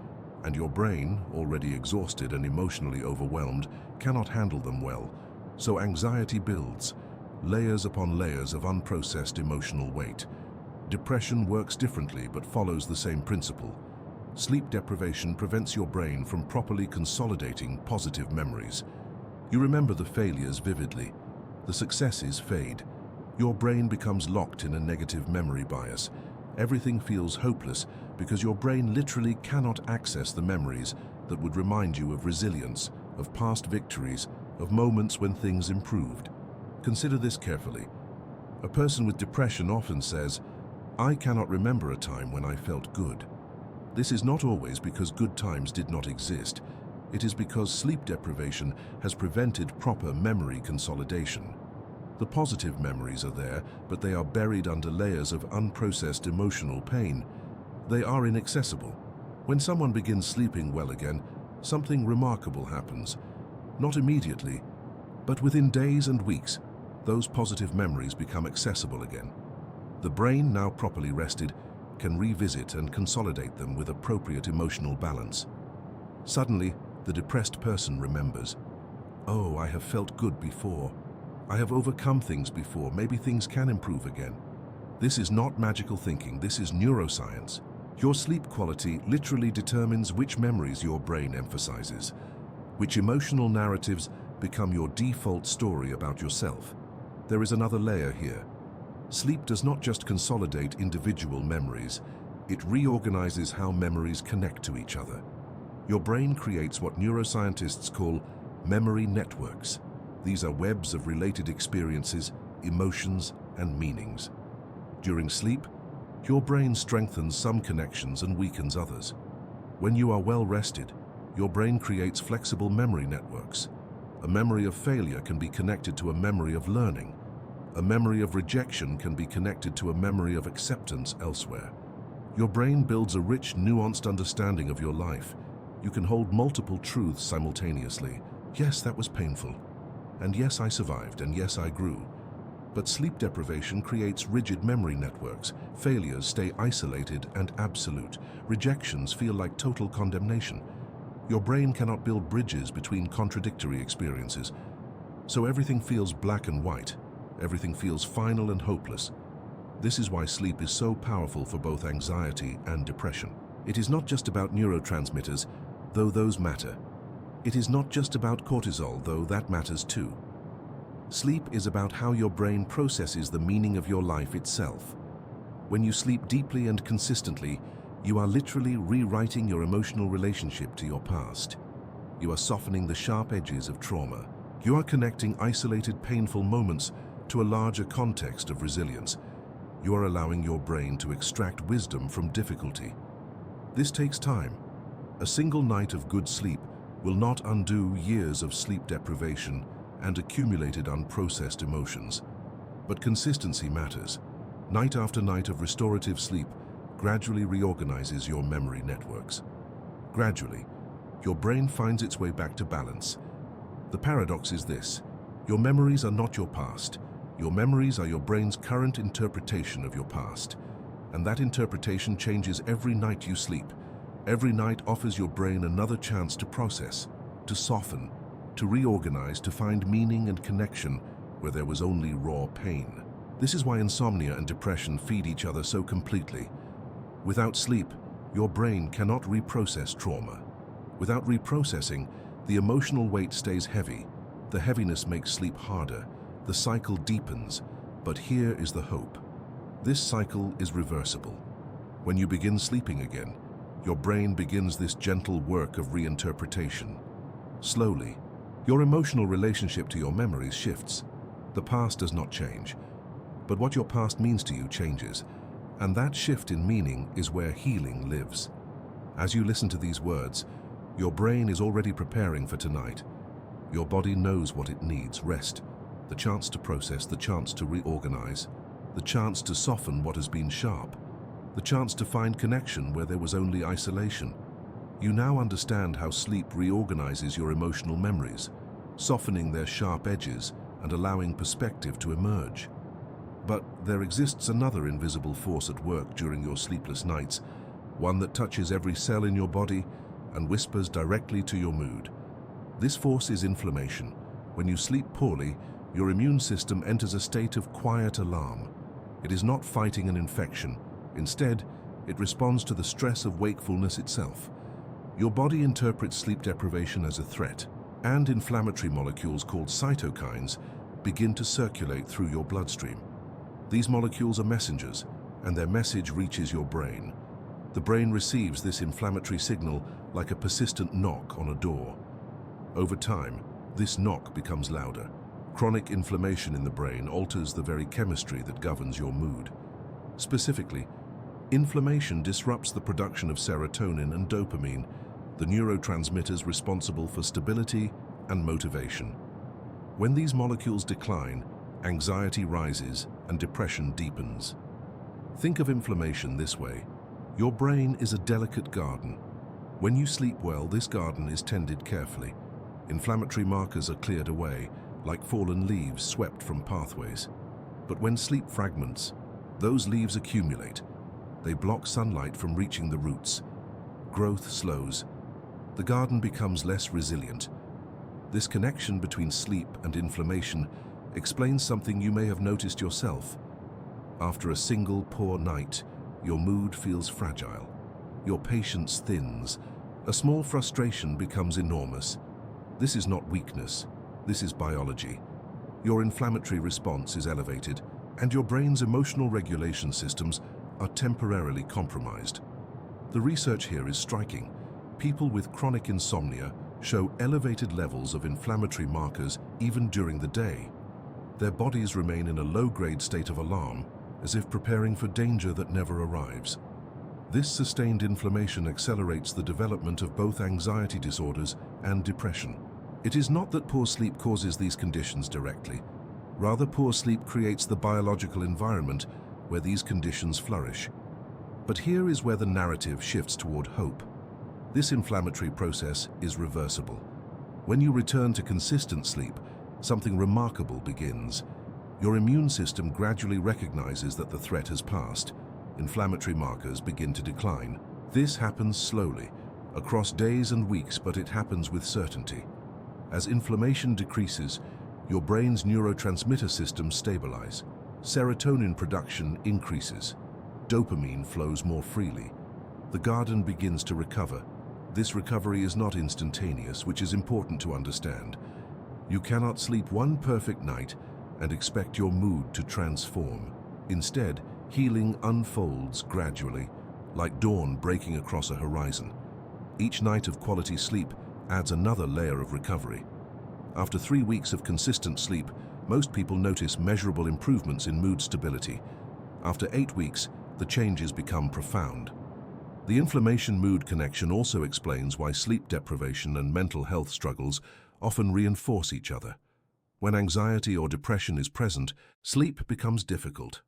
and your brain, already exhausted and emotionally overwhelmed, cannot handle them well. So anxiety builds, layers upon layers of unprocessed emotional weight. Depression works differently but follows the same principle. Sleep deprivation prevents your brain from properly consolidating positive memories. You remember the failures vividly. The successes fade. Your brain becomes locked in a negative memory bias. Everything feels hopeless because your brain literally cannot access the memories that would remind you of resilience, of past victories, of moments when things improved. Consider this carefully. A person with depression often says, "I cannot remember a time when I felt good." This is not always because good times did not exist. It is because sleep deprivation has prevented proper memory consolidation. The positive memories are there, but they are buried under layers of unprocessed emotional pain. They are inaccessible. When someone begins sleeping well again, something remarkable happens. Not immediately, but within days and weeks, those positive memories become accessible again. The brain, now properly rested, can revisit and consolidate them with appropriate emotional balance. Suddenly, the depressed person remembers, "Oh, I have felt good before. I have overcome things before. Maybe things can improve again." This is not magical thinking. This is neuroscience. Your sleep quality literally determines which memories your brain emphasizes, which emotional narratives become your default story about yourself. There is another layer here. Sleep does not just consolidate individual memories, it reorganizes how memories connect to each other. Your brain creates what neuroscientists call memory networks. These are webs of related experiences, emotions, and meanings. During sleep, your brain strengthens some connections and weakens others. When you are well rested, your brain creates flexible memory networks. A memory of failure can be connected to a memory of learning. A memory of rejection can be connected to a memory of acceptance elsewhere. Your brain builds a rich, nuanced understanding of your life. You can hold multiple truths simultaneously. Yes, that was painful. And yes, I survived, and yes, I grew. But sleep deprivation creates rigid memory networks. Failures stay isolated and absolute. Rejections feel like total condemnation. Your brain cannot build bridges between contradictory experiences. So everything feels black and white. Everything feels final and hopeless. This is why sleep is so powerful for both anxiety and depression. It is not just about neurotransmitters, though those matter. It is not just about cortisol, though that matters too. Sleep is about how your brain processes the meaning of your life itself. When you sleep deeply and consistently, you are literally rewriting your emotional relationship to your past. You are softening the sharp edges of trauma. You are connecting isolated, painful moments to a larger context of resilience. You are allowing your brain to extract wisdom from difficulty. This takes time. A single night of good sleep will not undo years of sleep deprivation and accumulated unprocessed emotions. But consistency matters. Night after night of restorative sleep gradually reorganizes your memory networks. Gradually, your brain finds its way back to balance. The paradox is this: your memories are not your past. Your memories are your brain's current interpretation of your past. And that interpretation changes every night you sleep. Every night offers your brain another chance to process, to soften, to reorganize, to find meaning and connection where there was only raw pain. This is why insomnia and depression feed each other so completely. Without sleep, your brain cannot reprocess trauma. Without reprocessing, the emotional weight stays heavy. The heaviness makes sleep harder. The cycle deepens. But here is the hope. This cycle is reversible. When you begin sleeping again, your brain begins this gentle work of reinterpretation. Slowly, your emotional relationship to your memories shifts. The past does not change, but what your past means to you changes, and that shift in meaning is where healing lives. As you listen to these words, your brain is already preparing for tonight. Your body knows what it needs: rest, the chance to process, the chance to reorganize, the chance to soften what has been sharp, the chance to find connection where there was only isolation. You now understand how sleep reorganizes your emotional memories, softening their sharp edges and allowing perspective to emerge. But there exists another invisible force at work during your sleepless nights, one that touches every cell in your body and whispers directly to your mood. This force is inflammation. When you sleep poorly, your immune system enters a state of quiet alarm. It is not fighting an infection. Instead, it responds to the stress of wakefulness itself. Your body interprets sleep deprivation as a threat, and inflammatory molecules called cytokines begin to circulate through your bloodstream. These molecules are messengers, and their message reaches your brain. The brain receives this inflammatory signal like a persistent knock on a door. Over time, this knock becomes louder. Chronic inflammation in the brain alters the very chemistry that governs your mood. Specifically, inflammation disrupts the production of serotonin and dopamine, the neurotransmitters responsible for stability and motivation. When these molecules decline, anxiety rises and depression deepens. Think of inflammation this way: your brain is a delicate garden. When you sleep well, this garden is tended carefully. Inflammatory markers are cleared away, like fallen leaves swept from pathways. But when sleep fragments, those leaves accumulate. They block sunlight from reaching the roots. Growth slows. The garden becomes less resilient. This connection between sleep and inflammation explains something you may have noticed yourself. After a single poor night, your mood feels fragile. Your patience thins. A small frustration becomes enormous. This is not weakness. This is biology. Your inflammatory response is elevated, and your brain's emotional regulation systems are temporarily compromised. The research here is striking. People with chronic insomnia show elevated levels of inflammatory markers even during the day. Their bodies remain in a low-grade state of alarm, as if preparing for danger that never arrives. This sustained inflammation accelerates the development of both anxiety disorders and depression. It is not that poor sleep causes these conditions directly. Rather, poor sleep creates the biological environment where these conditions flourish. But here is where the narrative shifts toward hope. This inflammatory process is reversible. When you return to consistent sleep, something remarkable begins. Your immune system gradually recognizes that the threat has passed. Inflammatory markers begin to decline. This happens slowly, across days and weeks, but it happens with certainty. As inflammation decreases, your brain's neurotransmitter systems stabilize. Serotonin production increases. Dopamine flows more freely. The garden begins to recover. This recovery is not instantaneous, which is important to understand. You cannot sleep one perfect night and expect your mood to transform. Instead, healing unfolds gradually, like dawn breaking across a horizon. Each night of quality sleep adds another layer of recovery. After 3 weeks of consistent sleep, most people notice measurable improvements in mood stability. After 8 weeks, the changes become profound. The inflammation-mood connection also explains why sleep deprivation and mental health struggles often reinforce each other. When anxiety or depression is present, sleep becomes difficult.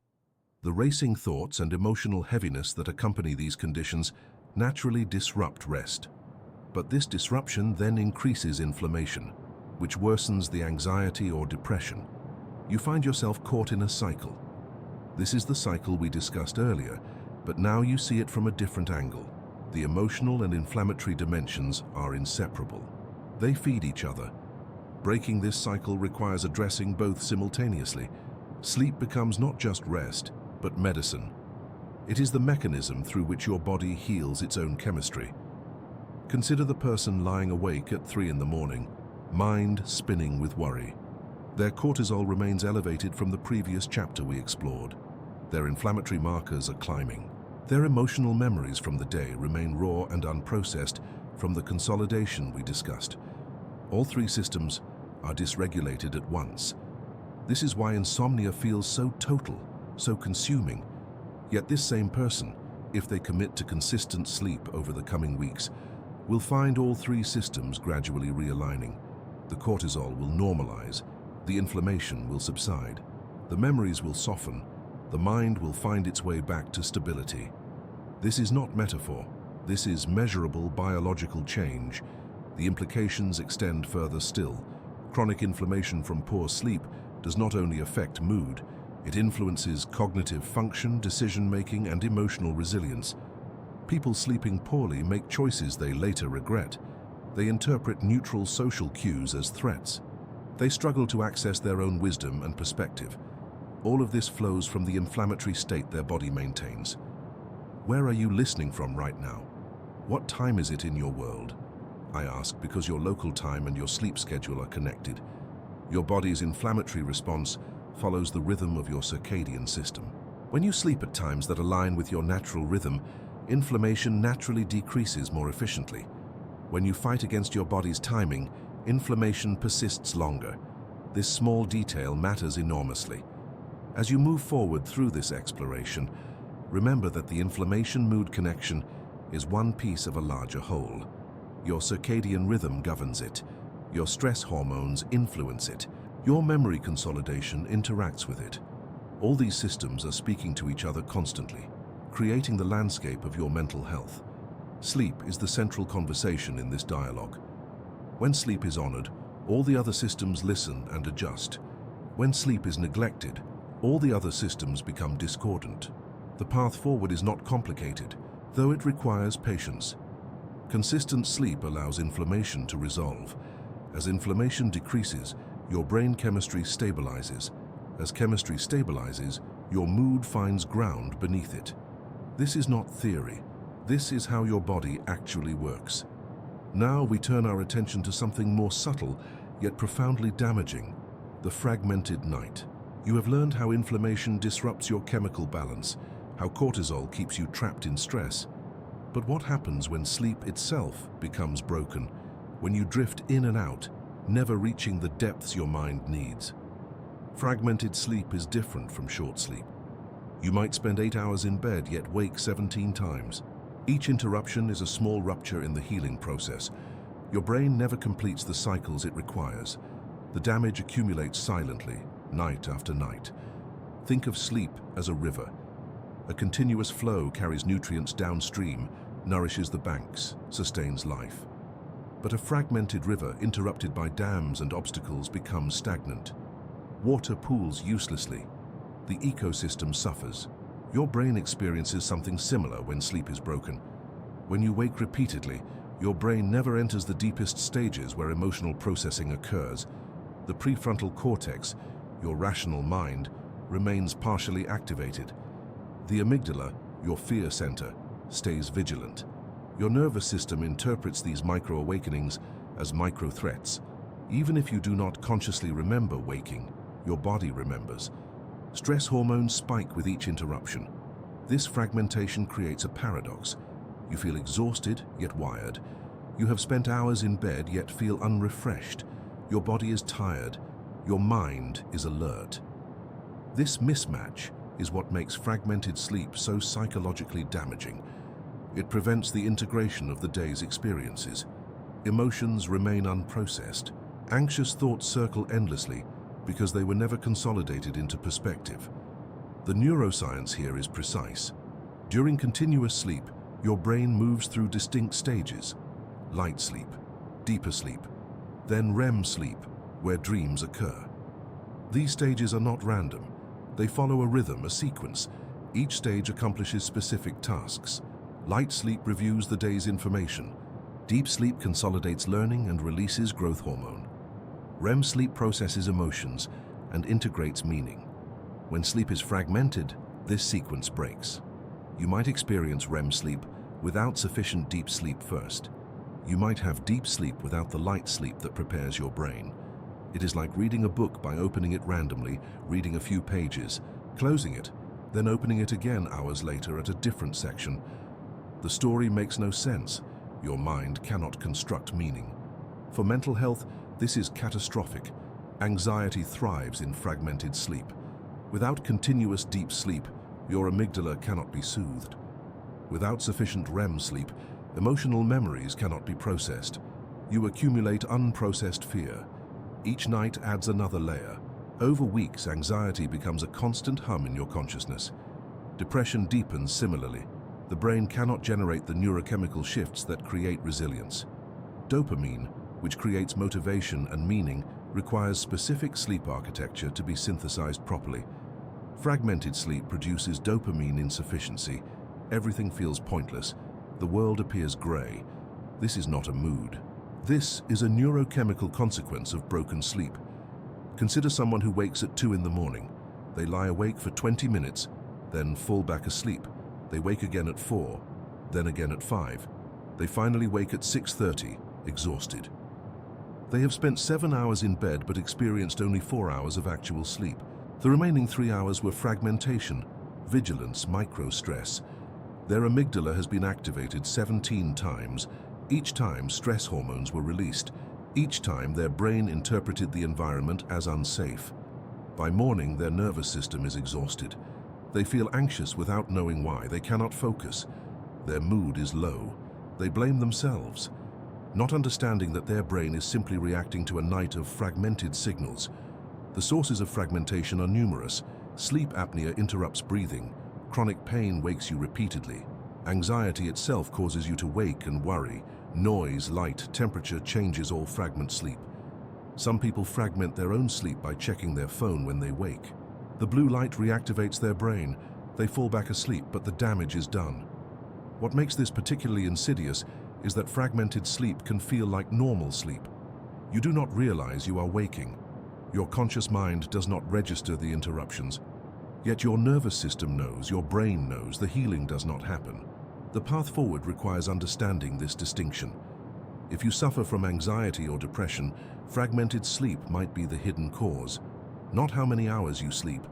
The racing thoughts and emotional heaviness that accompany these conditions naturally disrupt rest. But this disruption then increases inflammation, which worsens the anxiety or depression. You find yourself caught in a cycle. This is the cycle we discussed earlier, but now you see it from a different angle. The emotional and inflammatory dimensions are inseparable. They feed each other. Breaking this cycle requires addressing both simultaneously. Sleep becomes not just rest, but medicine. It is the mechanism through which your body heals its own chemistry. Consider the person lying awake at 3 in the morning, mind spinning with worry. Their cortisol remains elevated from the previous chapter we explored. Their inflammatory markers are climbing. Their emotional memories from the day remain raw and unprocessed from the consolidation we discussed. All 3 systems are dysregulated at once. This is why insomnia feels so total, so consuming. Yet this same person, if they commit to consistent sleep over the coming weeks, will find all 3 systems gradually realigning. The cortisol will normalize, the inflammation will subside, the memories will soften, the mind will find its way back to stability. This is not metaphor. This is measurable biological change. The implications extend further still. Chronic inflammation from poor sleep does not only affect mood, it influences cognitive function, decision-making, and emotional resilience. People sleeping poorly make choices they later regret. They interpret neutral social cues as threats. They struggle to access their own wisdom and perspective. All of this flows from the inflammatory state their body maintains. Where are you listening from right now? What time is it in your world? I ask because your local time and your sleep schedule are connected. Your body's inflammatory response follows the rhythm of your circadian system. When you sleep at times that align with your natural rhythm, inflammation naturally decreases more efficiently. When you fight against your body's timing, inflammation persists longer. This small detail matters enormously. As you move forward through this exploration, remember that the inflammation-mood connection is one piece of a larger whole. Your circadian rhythm governs it. Your stress hormones influence it. Your memory consolidation interacts with it. All these systems are speaking to each other constantly, creating the landscape of your mental health. Sleep is the central conversation in this dialogue. When sleep is honored, all the other systems listen and adjust. When sleep is neglected, all the other systems become discordant. The path forward is not complicated, though it requires patience. Consistent sleep allows inflammation to resolve. As inflammation decreases, your brain chemistry stabilizes. As chemistry stabilizes, your mood finds ground beneath it. This is not theory. This is how your body actually works. Now we turn our attention to something more subtle, yet profoundly damaging: the fragmented night. You have learned how inflammation disrupts your chemical balance, how cortisol keeps you trapped in stress. But what happens when sleep itself becomes broken, when you drift in and out, never reaching the depths your mind needs? Fragmented sleep is different from short sleep. You might spend 8 hours in bed, yet wake 17 times. Each interruption is a small rupture in the healing process. Your brain never completes the cycles it requires. The damage accumulates silently, night after night. Think of sleep as a river. A continuous flow carries nutrients downstream, nourishes the banks, sustains life. But a fragmented river, interrupted by dams and obstacles, becomes stagnant. Water pools uselessly. The ecosystem suffers. Your brain experiences something similar when sleep is broken. When you wake repeatedly, your brain never enters the deepest stages where emotional processing occurs. The prefrontal cortex, your rational mind, remains partially activated. The amygdala, your fear center, stays vigilant. Your nervous system interprets these micro-awakenings as micro-threats. Even if you do not consciously remember waking, your body remembers. Stress hormones spike with each interruption. This fragmentation creates a paradox. You feel exhausted, yet wired. You have spent hours in bed yet feel unrefreshed. Your body is tired. Your mind is alert. This mismatch is what makes fragmented sleep so psychologically damaging. It prevents the integration of the day's experiences. Emotions remain unprocessed. Anxious thoughts circle endlessly because they were never consolidated into perspective. The neuroscience here is precise. During continuous sleep, your brain moves through distinct stages: light sleep, deeper sleep, then REM sleep, where dreams occur. These stages are not random. They follow a rhythm, a sequence. Each stage accomplishes specific tasks. Light sleep reviews the day's information. Deep sleep consolidates learning and releases growth hormone. REM sleep processes emotions and integrates meaning. When sleep is fragmented, this sequence breaks. You might experience REM sleep without sufficient deep sleep first. You might have deep sleep without the light sleep that prepares your brain. It is like reading a book by opening it randomly, reading a few pages, closing it, then opening it again hours later at a different section. The story makes no sense. Your mind cannot construct meaning. For mental health, this is catastrophic. Anxiety thrives in fragmented sleep. Without continuous deep sleep, your amygdala cannot be soothed. Without sufficient REM sleep, emotional memories cannot be processed. You accumulate unprocessed fear. Each night adds another layer. Over weeks, anxiety becomes a constant hum in your consciousness. Depression deepens similarly. The brain cannot generate the neurochemical shifts that create resilience. Dopamine, which creates motivation and meaning, requires specific sleep architecture to be synthesized properly. Fragmented sleep produces dopamine insufficiency. Everything feels pointless. The world appears gray. This is not a mood. This is a neurochemical consequence of broken sleep. Consider someone who wakes at 2 in the morning. They lie awake for 20 minutes, then fall back asleep. They wake again at 4, then again at 5. They finally wake at 6:30, exhausted. They have spent 7 hours in bed but experienced only 4 hours of actual sleep. The remaining 3 hours were fragmentation, vigilance, micro-stress. Their amygdala has been activated 17 times. Each time, stress hormones were released. Each time, their brain interpreted the environment as unsafe. By morning, their nervous system is exhausted. They feel anxious without knowing why. They cannot focus. Their mood is low. They blame themselves, not understanding that their brain is simply reacting to a night of fragmented signals. The sources of fragmentation are numerous. Sleep apnea interrupts breathing. Chronic pain wakes you repeatedly. Anxiety itself causes you to wake and worry. Noise, light, temperature changes all fragment sleep. Some people fragment their own sleep by checking their phone when they wake. The blue light reactivates their brain. They fall back asleep, but the damage is done. What makes this particularly insidious is that fragmented sleep can feel like normal sleep. You do not realize you are waking. Your conscious mind does not register the interruptions. Yet your nervous system knows, your brain knows, the healing does not happen. The path forward requires understanding this distinction. If you suffer from anxiety or depression, fragmented sleep might be the hidden cause. Not how many hours you sleep,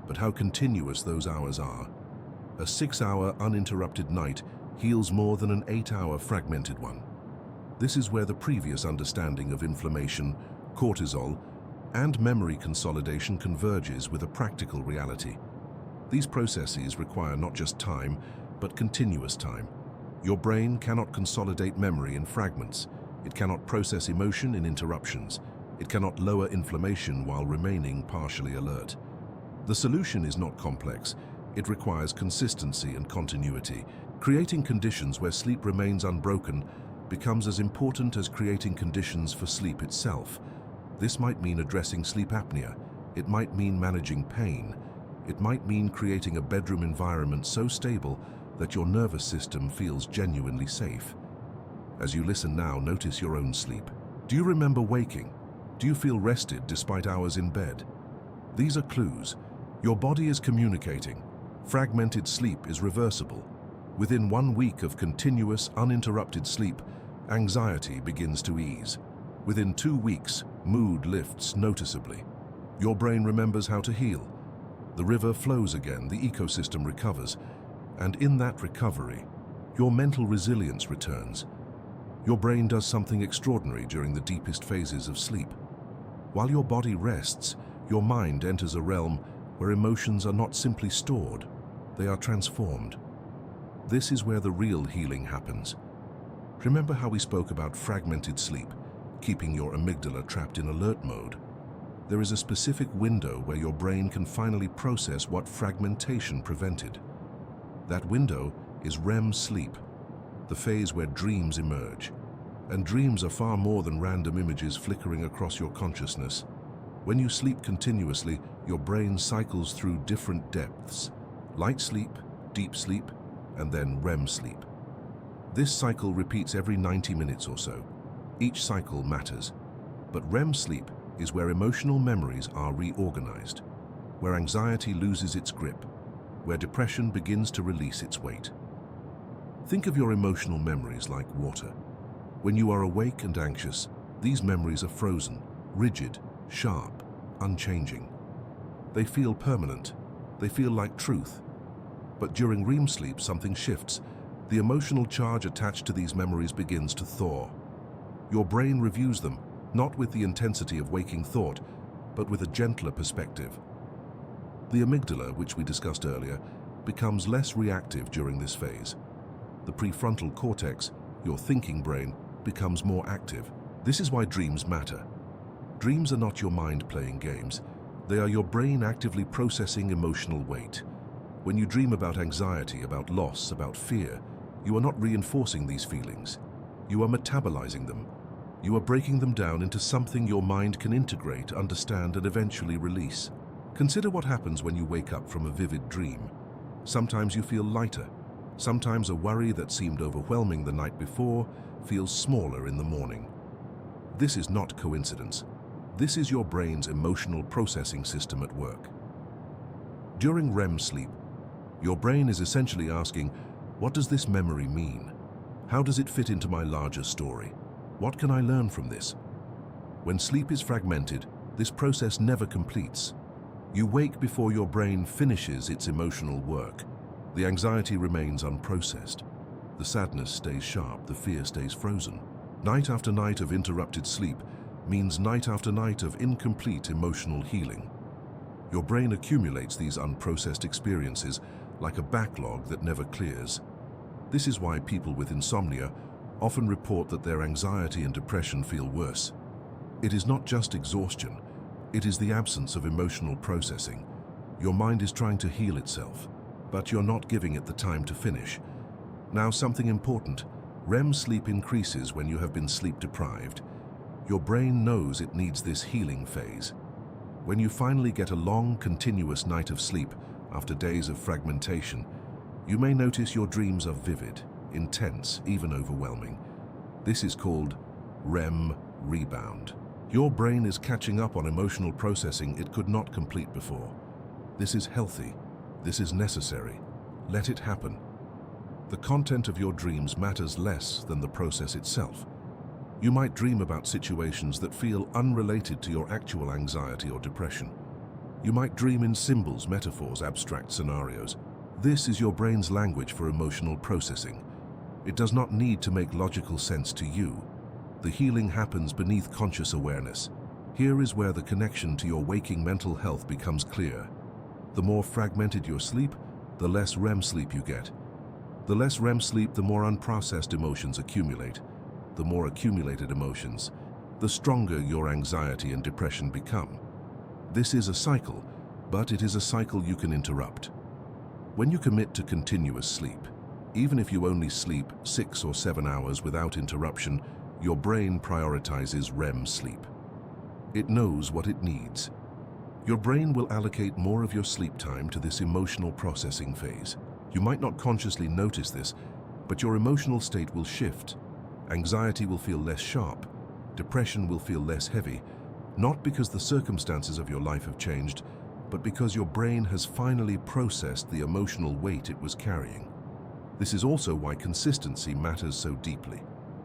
but how continuous those hours are. A 6-hour uninterrupted night heals more than an 8-hour fragmented one. This is where the previous understanding of inflammation, cortisol, and memory consolidation converges with a practical reality. These processes require not just time, but continuous time. Your brain cannot consolidate memory in fragments. It cannot process emotion in interruptions. It cannot lower inflammation while remaining partially alert. The solution is not complex. It requires consistency and continuity. Creating conditions where sleep remains unbroken becomes as important as creating conditions for sleep itself. This might mean addressing sleep apnea. It might mean managing pain. It might mean creating a bedroom environment so stable that your nervous system feels genuinely safe. As you listen now, notice your own sleep. Do you remember waking? Do you feel rested despite hours in bed? These are clues. Your body is communicating. Fragmented sleep is reversible. Within 1 week of continuous, uninterrupted sleep, anxiety begins to ease. Within 2 weeks, mood lifts noticeably. Your brain remembers how to heal. The river flows again, the ecosystem recovers, and in that recovery, your mental resilience returns. Your brain does something extraordinary during the deepest phases of sleep. While your body rests, your mind enters a realm where emotions are not simply stored, they are transformed. This is where the real healing happens. Remember how we spoke about fragmented sleep, keeping your amygdala trapped in alert mode? There is a specific window where your brain can finally process what fragmentation prevented. That window is REM sleep, the phase where dreams emerge. And dreams are far more than random images flickering across your consciousness. When you sleep continuously, your brain cycles through different depths: light sleep, deep sleep, and then REM sleep. This cycle repeats every 90 minutes or so. Each cycle matters. But REM sleep is where emotional memories are reorganized, where anxiety loses its grip, where depression begins to release its weight. Think of your emotional memories like water. When you are awake and anxious, these memories are frozen, rigid, sharp, unchanging. They feel permanent. They feel like truth. But during REM sleep, something shifts. The emotional charge attached to these memories begins to thaw. Your brain reviews them, not with the intensity of waking thought, but with a gentler perspective. The amygdala, which we discussed earlier, becomes less reactive during this phase. The prefrontal cortex, your thinking brain, becomes more active. This is why dreams matter. Dreams are not your mind playing games. They are your brain actively processing emotional weight. When you dream about anxiety, about loss, about fear, you are not reinforcing these feelings. You are metabolizing them. You are breaking them down into something your mind can integrate, understand, and eventually release. Consider what happens when you wake up from a vivid dream. Sometimes you feel lighter. Sometimes a worry that seemed overwhelming the night before feels smaller in the morning. This is not coincidence. This is your brain's emotional processing system at work. During REM sleep, your brain is essentially asking, what does this memory mean? How does it fit into my larger story? What can I learn from this? When sleep is fragmented, this process never completes. You wake before your brain finishes its emotional work. The anxiety remains unprocessed. The sadness stays sharp, the fear stays frozen. Night after night of interrupted sleep means night after night of incomplete emotional healing. Your brain accumulates these unprocessed experiences like a backlog that never clears. This is why people with insomnia often report that their anxiety and depression feel worse. It is not just exhaustion, it is the absence of emotional processing. Your mind is trying to heal itself, but you're not giving it the time to finish. Now, something important. REM sleep increases when you have been sleep deprived. Your brain knows it needs this healing phase. When you finally get a long, continuous night of sleep after days of fragmentation, you may notice your dreams are vivid, intense, even overwhelming. This is called REM rebound. Your brain is catching up on emotional processing it could not complete before. This is healthy. This is necessary. Let it happen. The content of your dreams matters less than the process itself. You might dream about situations that feel unrelated to your actual anxiety or depression. You might dream in symbols, metaphors, abstract scenarios. This is your brain's language for emotional processing. It does not need to make logical sense to you. The healing happens beneath conscious awareness. Here is where the connection to your waking mental health becomes clear. The more fragmented your sleep, the less REM sleep you get. The less REM sleep, the more unprocessed emotions accumulate. The more accumulated emotions, the stronger your anxiety and depression become. This is a cycle, but it is a cycle you can interrupt. When you commit to continuous sleep, even if you only sleep 6 or 7 hours without interruption, your brain prioritizes REM sleep. It knows what it needs. Your brain will allocate more of your sleep time to this emotional processing phase. You might not consciously notice this, but your emotional state will shift. Anxiety will feel less sharp. Depression will feel less heavy, not because the circumstances of your life have changed, but because your brain has finally processed the emotional weight it was carrying. This is also why consistency matters so deeply.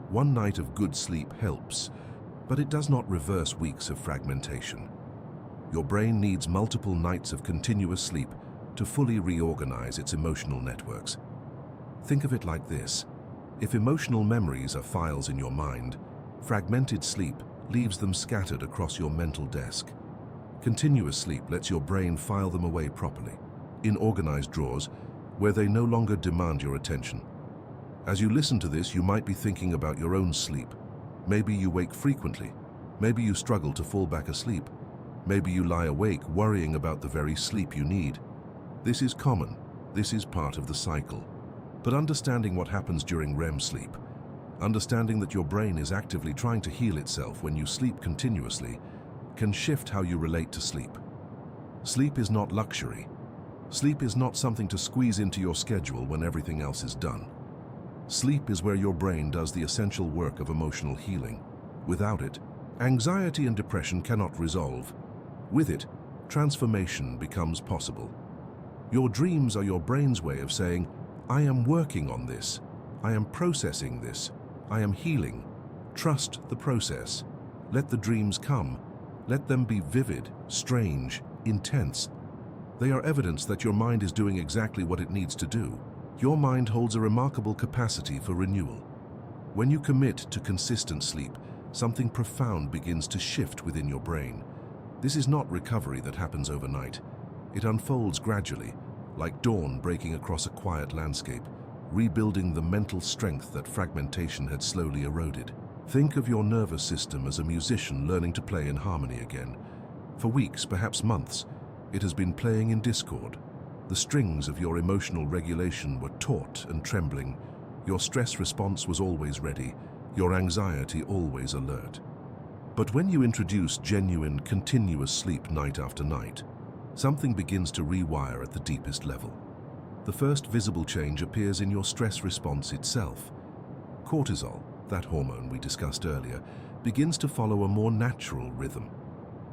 One night of good sleep helps, but it does not reverse weeks of fragmentation. Your brain needs multiple nights of continuous sleep to fully reorganize its emotional networks. Think of it like this. If emotional memories are files in your mind, fragmented sleep leaves them scattered across your mental desk. Continuous sleep lets your brain file them away properly, in organized drawers where they no longer demand your attention. As you listen to this, you might be thinking about your own sleep. Maybe you wake frequently. Maybe you struggle to fall back asleep. Maybe you lie awake worrying about the very sleep you need. This is common. This is part of the cycle. But understanding what happens during REM sleep, understanding that your brain is actively trying to heal itself when you sleep continuously, can shift how you relate to sleep. Sleep is not luxury. Sleep is not something to squeeze into your schedule when everything else is done. Sleep is where your brain does the essential work of emotional healing. Without it, anxiety and depression cannot resolve. With it, transformation becomes possible. Your dreams are your brain's way of saying, I am working on this. I am processing this. I am healing. Trust the process. Let the dreams come. Let them be vivid, strange, intense. They are evidence that your mind is doing exactly what it needs to do. Your mind holds a remarkable capacity for renewal. When you commit to consistent sleep, something profound begins to shift within your brain. This is not recovery that happens overnight. It unfolds gradually, like dawn breaking across a quiet landscape, rebuilding the mental strength that fragmentation had slowly eroded. Think of your nervous system as a musician learning to play in harmony again. For weeks, perhaps months, it has been playing in discord. The strings of your emotional regulation were taut and trembling. Your stress response was always ready, your anxiety always alert. But when you introduce genuine, continuous sleep night after night, something begins to rewire at the deepest level. The first visible change appears in your stress response itself. Cortisol, that hormone we discussed earlier, begins to follow a more natural rhythm.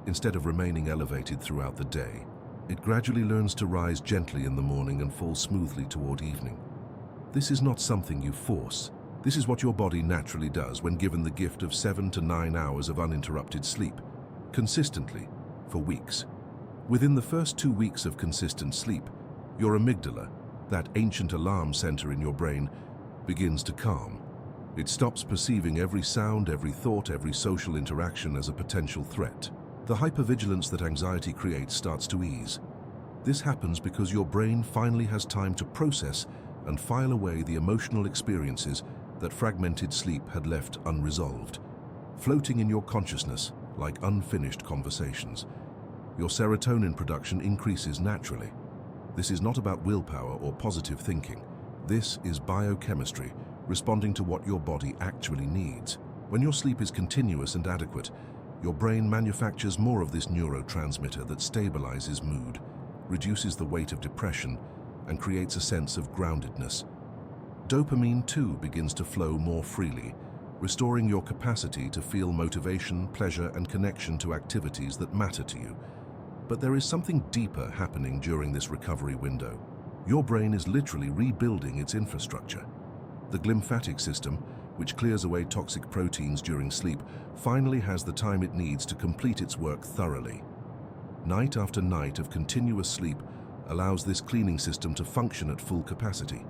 Instead of remaining elevated throughout the day, it gradually learns to rise gently in the morning and fall smoothly toward evening. This is not something you force. This is what your body naturally does when given the gift of 7 to 9 hours of uninterrupted sleep, consistently, for weeks. Within the first 2 weeks of consistent sleep, your amygdala, that ancient alarm center in your brain, begins to calm. It stops perceiving every sound, every thought, every social interaction as a potential threat. The hypervigilance that anxiety creates starts to ease. This happens because your brain finally has time to process and file away the emotional experiences that fragmented sleep had left unresolved, floating in your consciousness like unfinished conversations. Your serotonin production increases naturally. This is not about willpower or positive thinking. This is biochemistry, responding to what your body actually needs. When your sleep is continuous and adequate, your brain manufactures more of this neurotransmitter that stabilizes mood, reduces the weight of depression, and creates a sense of groundedness. Dopamine, too, begins to flow more freely, restoring your capacity to feel motivation, pleasure, and connection to activities that matter to you. But there is something deeper happening during this recovery window. Your brain is literally rebuilding its infrastructure. The glymphatic system, which clears away toxic proteins during sleep, finally has the time it needs to complete its work thoroughly. Night after night of continuous sleep allows this cleaning system to function at full capacity.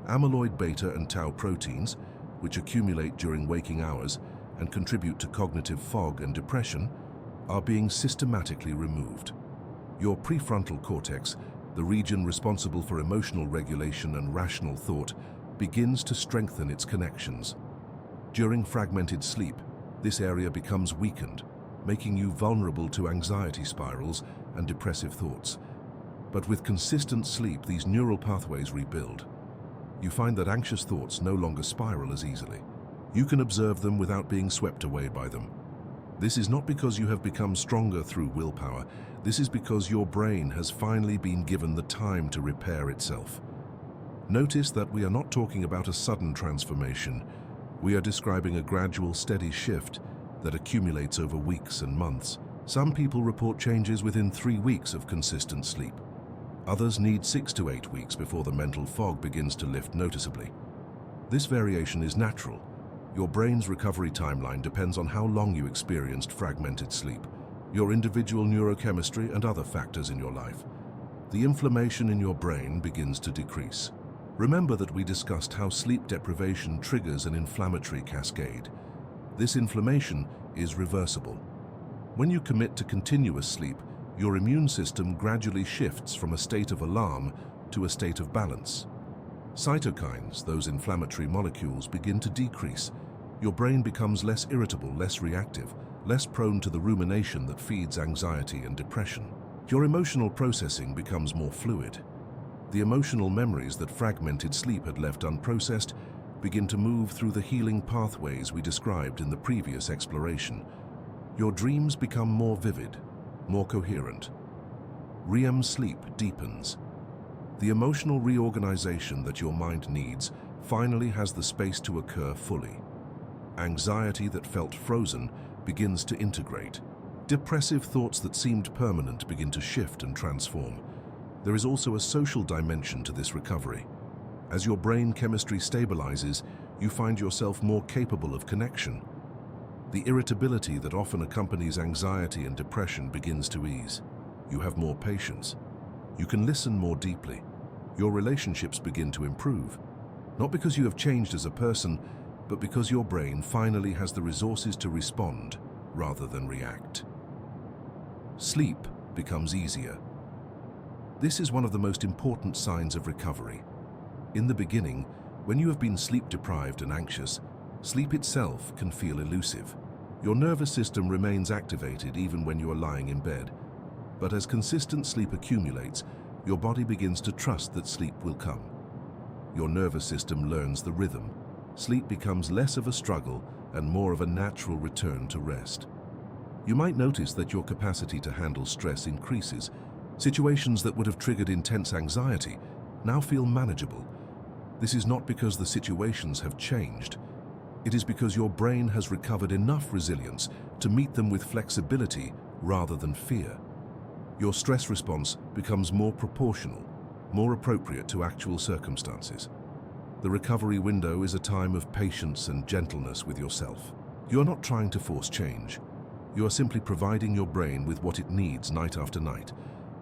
Amyloid beta and tau proteins, which accumulate during waking hours and contribute to cognitive fog and depression, are being systematically removed. Your prefrontal cortex, the region responsible for emotional regulation and rational thought, begins to strengthen its connections. During fragmented sleep, this area becomes weakened, making you vulnerable to anxiety spirals and depressive thoughts. But with consistent sleep, these neural pathways rebuild. You find that anxious thoughts no longer spiral as easily. You can observe them without being swept away by them. This is not because you have become stronger through willpower. This is because your brain has finally been given the time to repair itself. Notice that we are not talking about a sudden transformation. We are describing a gradual, steady shift that accumulates over weeks and months. Some people report changes within 3 weeks of consistent sleep. Others need 6 to 8 weeks before the mental fog begins to lift noticeably. This variation is natural. Your brain's recovery timeline depends on how long you experienced fragmented sleep, your individual neurochemistry, and other factors in your life. The inflammation in your brain begins to decrease. Remember that we discussed how sleep deprivation triggers an inflammatory cascade. This inflammation is reversible. When you commit to continuous sleep, your immune system gradually shifts from a state of alarm to a state of balance. Cytokines, those inflammatory molecules, begin to decrease. Your brain becomes less irritable, less reactive, less prone to the rumination that feeds anxiety and depression. Your emotional processing becomes more fluid. The emotional memories that fragmented sleep had left unprocessed begin to move through the healing pathways we described in the previous exploration. Your dreams become more vivid, more coherent. REM sleep deepens. The emotional reorganization that your mind needs finally has the space to occur fully. Anxiety that felt frozen begins to integrate. Depressive thoughts that seemed permanent begin to shift and transform. There is also a social dimension to this recovery. As your brain chemistry stabilizes, you find yourself more capable of connection. The irritability that often accompanies anxiety and depression begins to ease. You have more patience. You can listen more deeply. Your relationships begin to improve. Not because you have changed as a person, but because your brain finally has the resources to respond rather than react. Sleep becomes easier. This is one of the most important signs of recovery. In the beginning, when you have been sleep-deprived and anxious, sleep itself can feel elusive. Your nervous system remains activated even when you are lying in bed. But as consistent sleep accumulates, your body begins to trust that sleep will come. Your nervous system learns the rhythm. Sleep becomes less of a struggle and more of a natural return to rest. You might notice that your capacity to handle stress increases. Situations that would have triggered intense anxiety now feel manageable. This is not because the situations have changed. It is because your brain has recovered enough resilience to meet them with flexibility rather than fear. Your stress response becomes more proportional, more appropriate to actual circumstances. The recovery window is a time of patience and gentleness with yourself. You are not trying to force change. You are simply providing your brain with what it needs night after night.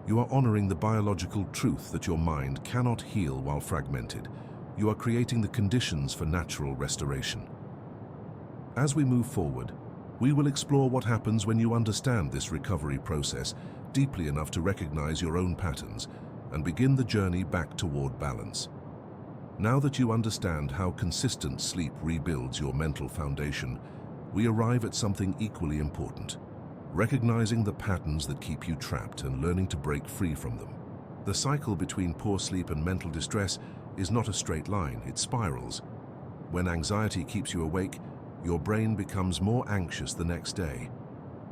You are honoring the biological truth that your mind cannot heal while fragmented. You are creating the conditions for natural restoration. As we move forward, we will explore what happens when you understand this recovery process deeply enough to recognize your own patterns and begin the journey back toward balance. Now that you understand how consistent sleep rebuilds your mental foundation, we arrive at something equally important: recognizing the patterns that keep you trapped and learning to break free from them. The cycle between poor sleep and mental distress is not a straight line, it spirals. When anxiety keeps you awake, your brain becomes more anxious the next day.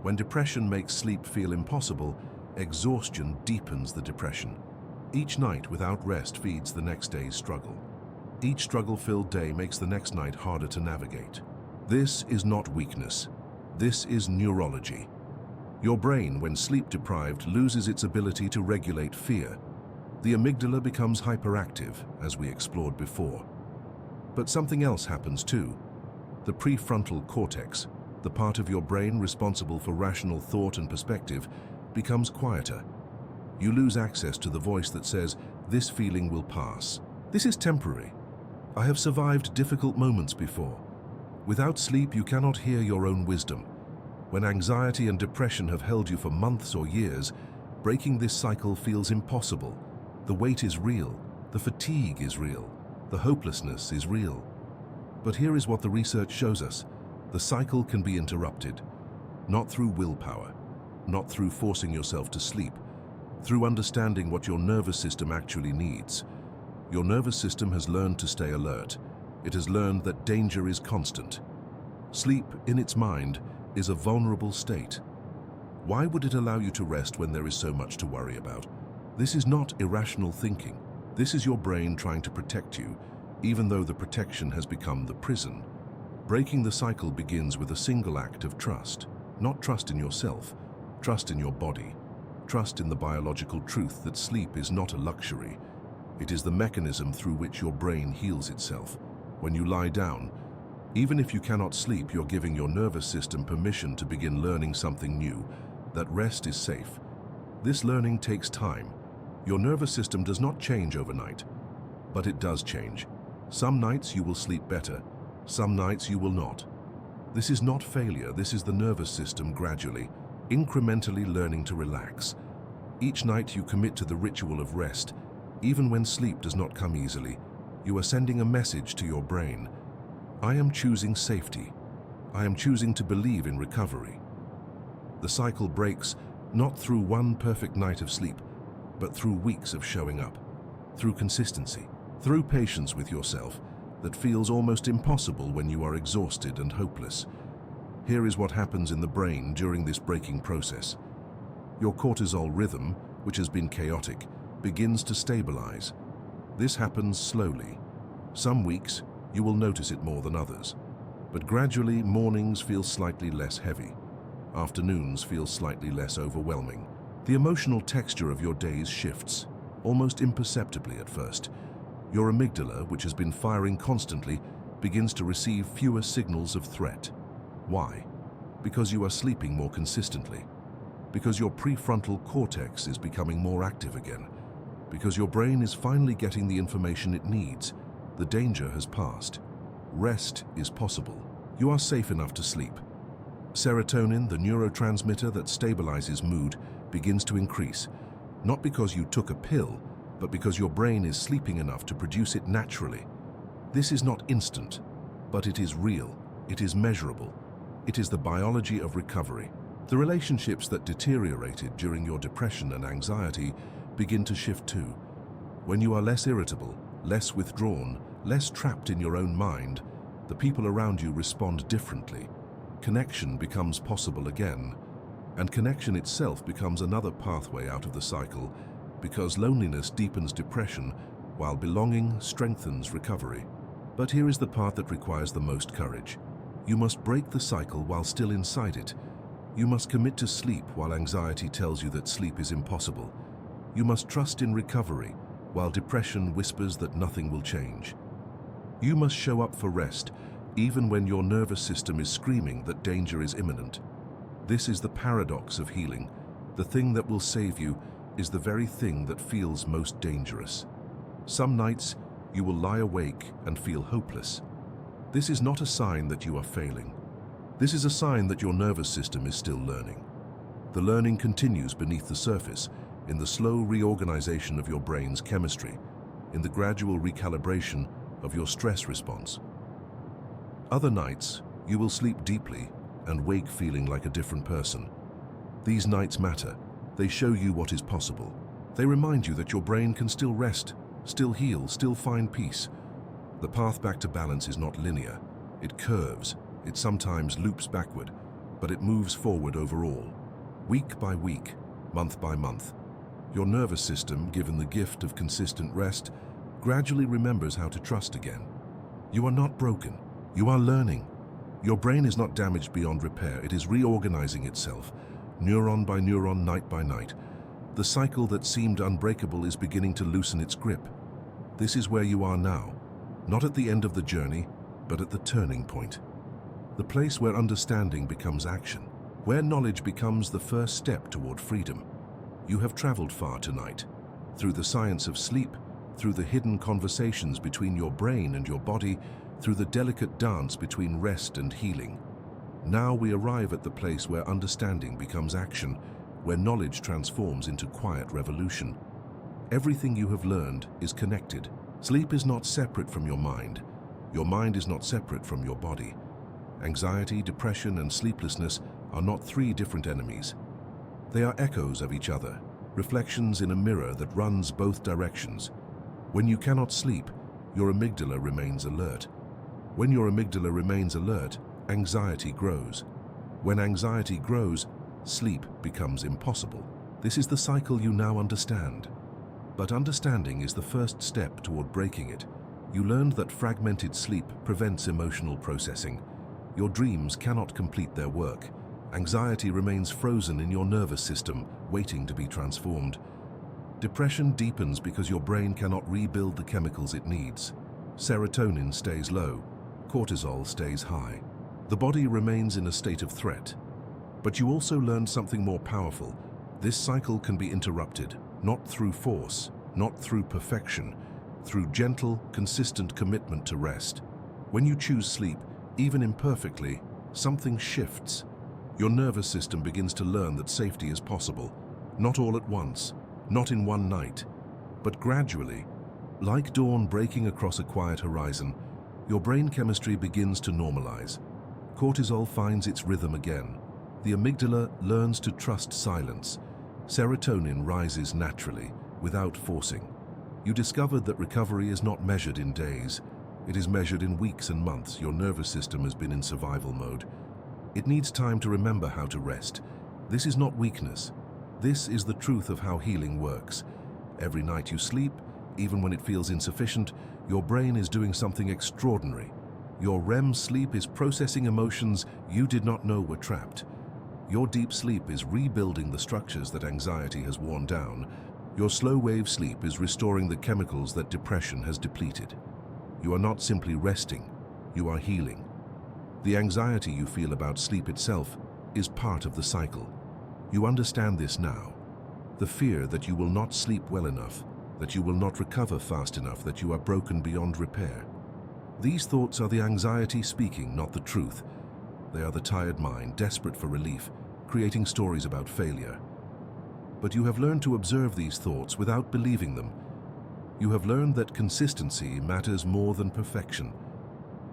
When depression makes sleep feel impossible, exhaustion deepens the depression. Each night without rest feeds the next day's struggle. Each struggle-filled day makes the next night harder to navigate. This is not weakness. This is neurology. Your brain, when sleep-deprived, loses its ability to regulate fear. The amygdala becomes hyperactive, as we explored before. But something else happens too. The prefrontal cortex, the part of your brain responsible for rational thought and perspective, becomes quieter. You lose access to the voice that says, "This feeling will pass. This is temporary. I have survived difficult moments before." Without sleep, you cannot hear your own wisdom. When anxiety and depression have held you for months or years, breaking this cycle feels impossible. The weight is real, the fatigue is real, the hopelessness is real. But here is what the research shows us. The cycle can be interrupted, not through willpower, not through forcing yourself to sleep, through understanding what your nervous system actually needs. Your nervous system has learned to stay alert. It has learned that danger is constant. Sleep, in its mind, is a vulnerable state. Why would it allow you to rest when there is so much to worry about? This is not irrational thinking. This is your brain trying to protect you, even though the protection has become the prison. Breaking the cycle begins with a single act of trust. Not trust in yourself, trust in your body. Trust in the biological truth that sleep is not a luxury. It is the mechanism through which your brain heals itself. When you lie down, even if you cannot sleep, you're giving your nervous system permission to begin learning something new, that rest is safe. This learning takes time. Your nervous system does not change overnight. But it does change. Some nights you will sleep better, some nights you will not. This is not failure, this is the nervous system gradually, incrementally learning to relax. Each night you commit to the ritual of rest, even when sleep does not come easily. You are sending a message to your brain. I am choosing safety. I am choosing to believe in recovery. The cycle breaks not through one perfect night of sleep, but through weeks of showing up, through consistency, through patience with yourself that feels almost impossible when you are exhausted and hopeless. Here is what happens in the brain during this breaking process. Your cortisol rhythm, which has been chaotic, begins to stabilize. This happens slowly. Some weeks, you will notice it more than others. But gradually, mornings feel slightly less heavy. Afternoons feel slightly less overwhelming. The emotional texture of your days shifts, almost imperceptibly at first. Your amygdala, which has been firing constantly, begins to receive fewer signals of threat. Why? Because you are sleeping more consistently. Because your prefrontal cortex is becoming more active again. Because your brain is finally getting the information it needs. The danger has passed. Rest is possible. You are safe enough to sleep. Serotonin, the neurotransmitter that stabilizes mood, begins to increase. Not because you took a pill, but because your brain is sleeping enough to produce it naturally. This is not instant, but it is real. It is measurable. It is the biology of recovery. The relationships that deteriorated during your depression and anxiety begin to shift too. When you are less irritable, less withdrawn, less trapped in your own mind, the people around you respond differently. Connection becomes possible again, and connection itself becomes another pathway out of the cycle, because loneliness deepens depression, while belonging strengthens recovery. But here is the part that requires the most courage. You must break the cycle while still inside it. You must commit to sleep while anxiety tells you that sleep is impossible. You must trust in recovery while depression whispers that nothing will change. You must show up for rest even when your nervous system is screaming that danger is imminent. This is the paradox of healing. The thing that will save you is the very thing that feels most dangerous. Some nights you will lie awake and feel hopeless. This is not a sign that you are failing. This is a sign that your nervous system is still learning. The learning continues beneath the surface, in the slow reorganization of your brain's chemistry, in the gradual recalibration of your stress response. Other nights, you will sleep deeply and wake feeling like a different person. These nights matter. They show you what is possible. They remind you that your brain can still rest, still heal, still find peace. The path back to balance is not linear. It curves. It sometimes loops backward, but it moves forward overall. Week by week, month by month. Your nervous system, given the gift of consistent rest, gradually remembers how to trust again. You are not broken. You are learning. Your brain is not damaged beyond repair. It is reorganizing itself, neuron by neuron, night by night. The cycle that seemed unbreakable is beginning to loosen its grip. This is where you are now, not at the end of the journey, but at the turning point. The place where understanding becomes action, where knowledge becomes the first step toward freedom. You have traveled far tonight, through the science of sleep, through the hidden conversations between your brain and your body, through the delicate dance between rest and healing. Now we arrive at the place where understanding becomes action, where knowledge transforms into quiet revolution. Everything you have learned is connected. Sleep is not separate from your mind. Your mind is not separate from your body. Anxiety, depression, and sleeplessness are not three different enemies. They are echoes of each other, reflections in a mirror that runs both directions. When you cannot sleep, your amygdala remains alert. When your amygdala remains alert, anxiety grows. When anxiety grows, sleep becomes impossible. This is the cycle you now understand. But understanding is the first step toward breaking it. You learned that fragmented sleep prevents emotional processing. Your dreams cannot complete their work. Anxiety remains frozen in your nervous system, waiting to be transformed. Depression deepens because your brain cannot rebuild the chemicals it needs. Serotonin stays low, cortisol stays high. The body remains in a state of threat. But you also learned something more powerful. This cycle can be interrupted, not through force, not through perfection, through gentle, consistent commitment to rest. When you choose sleep, even imperfectly, something shifts. Your nervous system begins to learn that safety is possible, not all at once, not in one night, but gradually. Like dawn breaking across a quiet horizon, your brain chemistry begins to normalize. Cortisol finds its rhythm again. The amygdala learns to trust silence. Serotonin rises naturally, without forcing. You discovered that recovery is not measured in days. It is measured in weeks and months. Your nervous system has been in survival mode. It needs time to remember how to rest. This is not weakness. This is the truth of how healing works. Every night you sleep, even when it feels insufficient, your brain is doing something extraordinary. Your REM sleep is processing emotions you did not know were trapped. Your deep sleep is rebuilding the structures that anxiety has worn down. Your slow-wave sleep is restoring the chemicals that depression has depleted. You are not simply resting, you are healing. The anxiety you feel about sleep itself is part of the cycle. You understand this now. The fear that you will not sleep well enough, that you will not recover fast enough, that you are broken beyond repair. These thoughts are the anxiety speaking, not the truth. They are the tired mind, desperate for relief, creating stories about failure. But you have learned to observe these thoughts without believing them. You have learned that consistency matters more than perfection.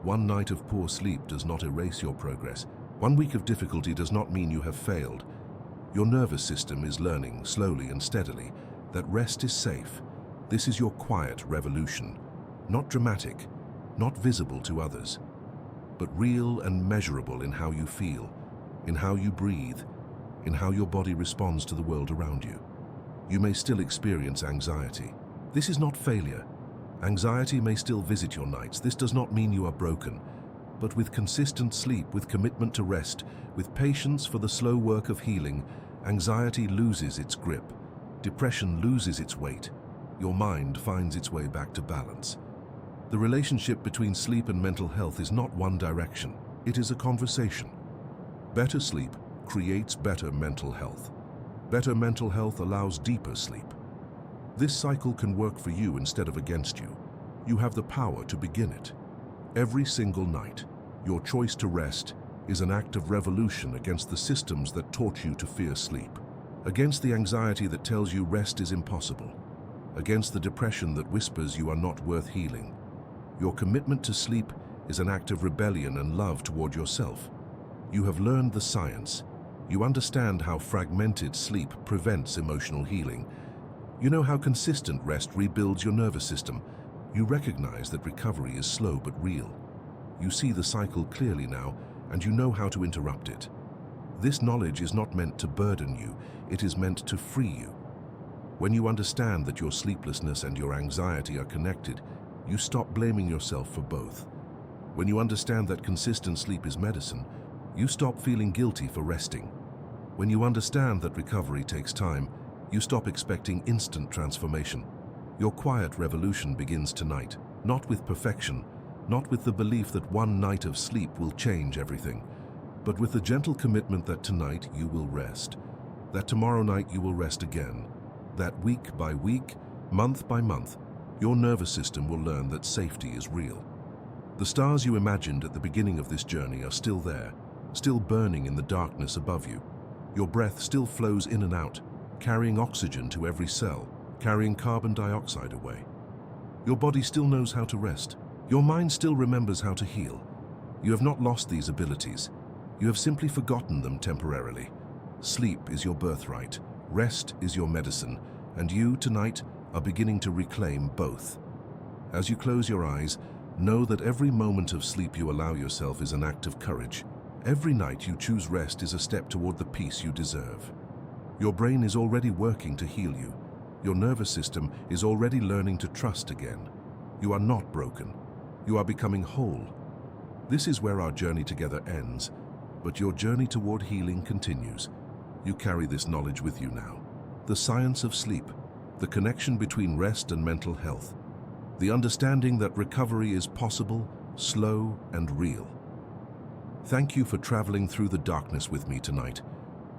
One night of poor sleep does not erase your progress. 1 week of difficulty does not mean you have failed. Your nervous system is learning, slowly and steadily, that rest is safe. This is your quiet revolution. Not dramatic, not visible to others, but real and measurable in how you feel, in how you breathe, in how your body responds to the world around you. You may still experience anxiety. This is not failure. Anxiety may still visit your nights. This does not mean you are broken. But with consistent sleep, with commitment to rest, with patience for the slow work of healing, anxiety loses its grip. Depression loses its weight. Your mind finds its way back to balance. The relationship between sleep and mental health is not one direction. It is a conversation. Better sleep creates better mental health. Better mental health allows deeper sleep. This cycle can work for you instead of against you. You have the power to begin it. Every single night, your choice to rest is an act of revolution against the systems that taught you to fear sleep, against the anxiety that tells you rest is impossible, against the depression that whispers you are not worth healing. Your commitment to sleep is an act of rebellion and love toward yourself. You have learned the science. You understand how fragmented sleep prevents emotional healing. You know how consistent rest rebuilds your nervous system. You recognize that recovery is slow but real. You see the cycle clearly now, and you know how to interrupt it. This knowledge is not meant to burden you, it is meant to free you. When you understand that your sleeplessness and your anxiety are connected, you stop blaming yourself for both. When you understand that consistent sleep is medicine, you stop feeling guilty for resting. When you understand that recovery takes time, you stop expecting instant transformation. Your quiet revolution begins tonight, not with perfection, not with the belief that one night of sleep will change everything, but with the gentle commitment that tonight you will rest, that tomorrow night you will rest again, that week by week, month by month, your nervous system will learn that safety is real. The stars you imagined at the beginning of this journey are still there, still burning in the darkness above you. Your breath still flows in and out, carrying oxygen to every cell, carrying carbon dioxide away. Your body still knows how to rest. Your mind still remembers how to heal. You have not lost these abilities. You have simply forgotten them temporarily. Sleep is your birthright, rest is your medicine, and you, tonight, are beginning to reclaim both. As you close your eyes, know that every moment of sleep you allow yourself is an act of courage. Every night you choose rest is a step toward the peace you deserve. Your brain is already working to heal you. Your nervous system is already learning to trust again. You are not broken. You are becoming whole. This is where our journey together ends, but your journey toward healing continues. You carry this knowledge with you now. The science of sleep, the connection between rest and mental health, the understanding that recovery is possible, slow, and real. Thank you for traveling through the darkness with me tonight,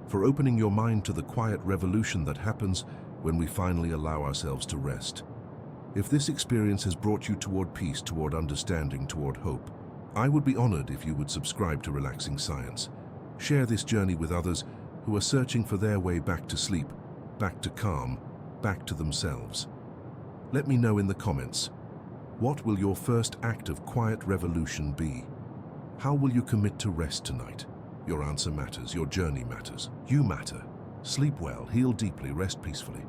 for opening your mind to the quiet revolution that happens when we finally allow ourselves to rest. If this experience has brought you toward peace, toward understanding, toward hope, I would be honored if you would subscribe to Relaxing Science. Share this journey with others who are searching for their way back to sleep, back to calm, back to themselves. Let me know in the comments, what will your first act of quiet revolution be? How will you commit to rest tonight? Your answer matters, your journey matters. You matter. Sleep well, heal deeply, rest peacefully.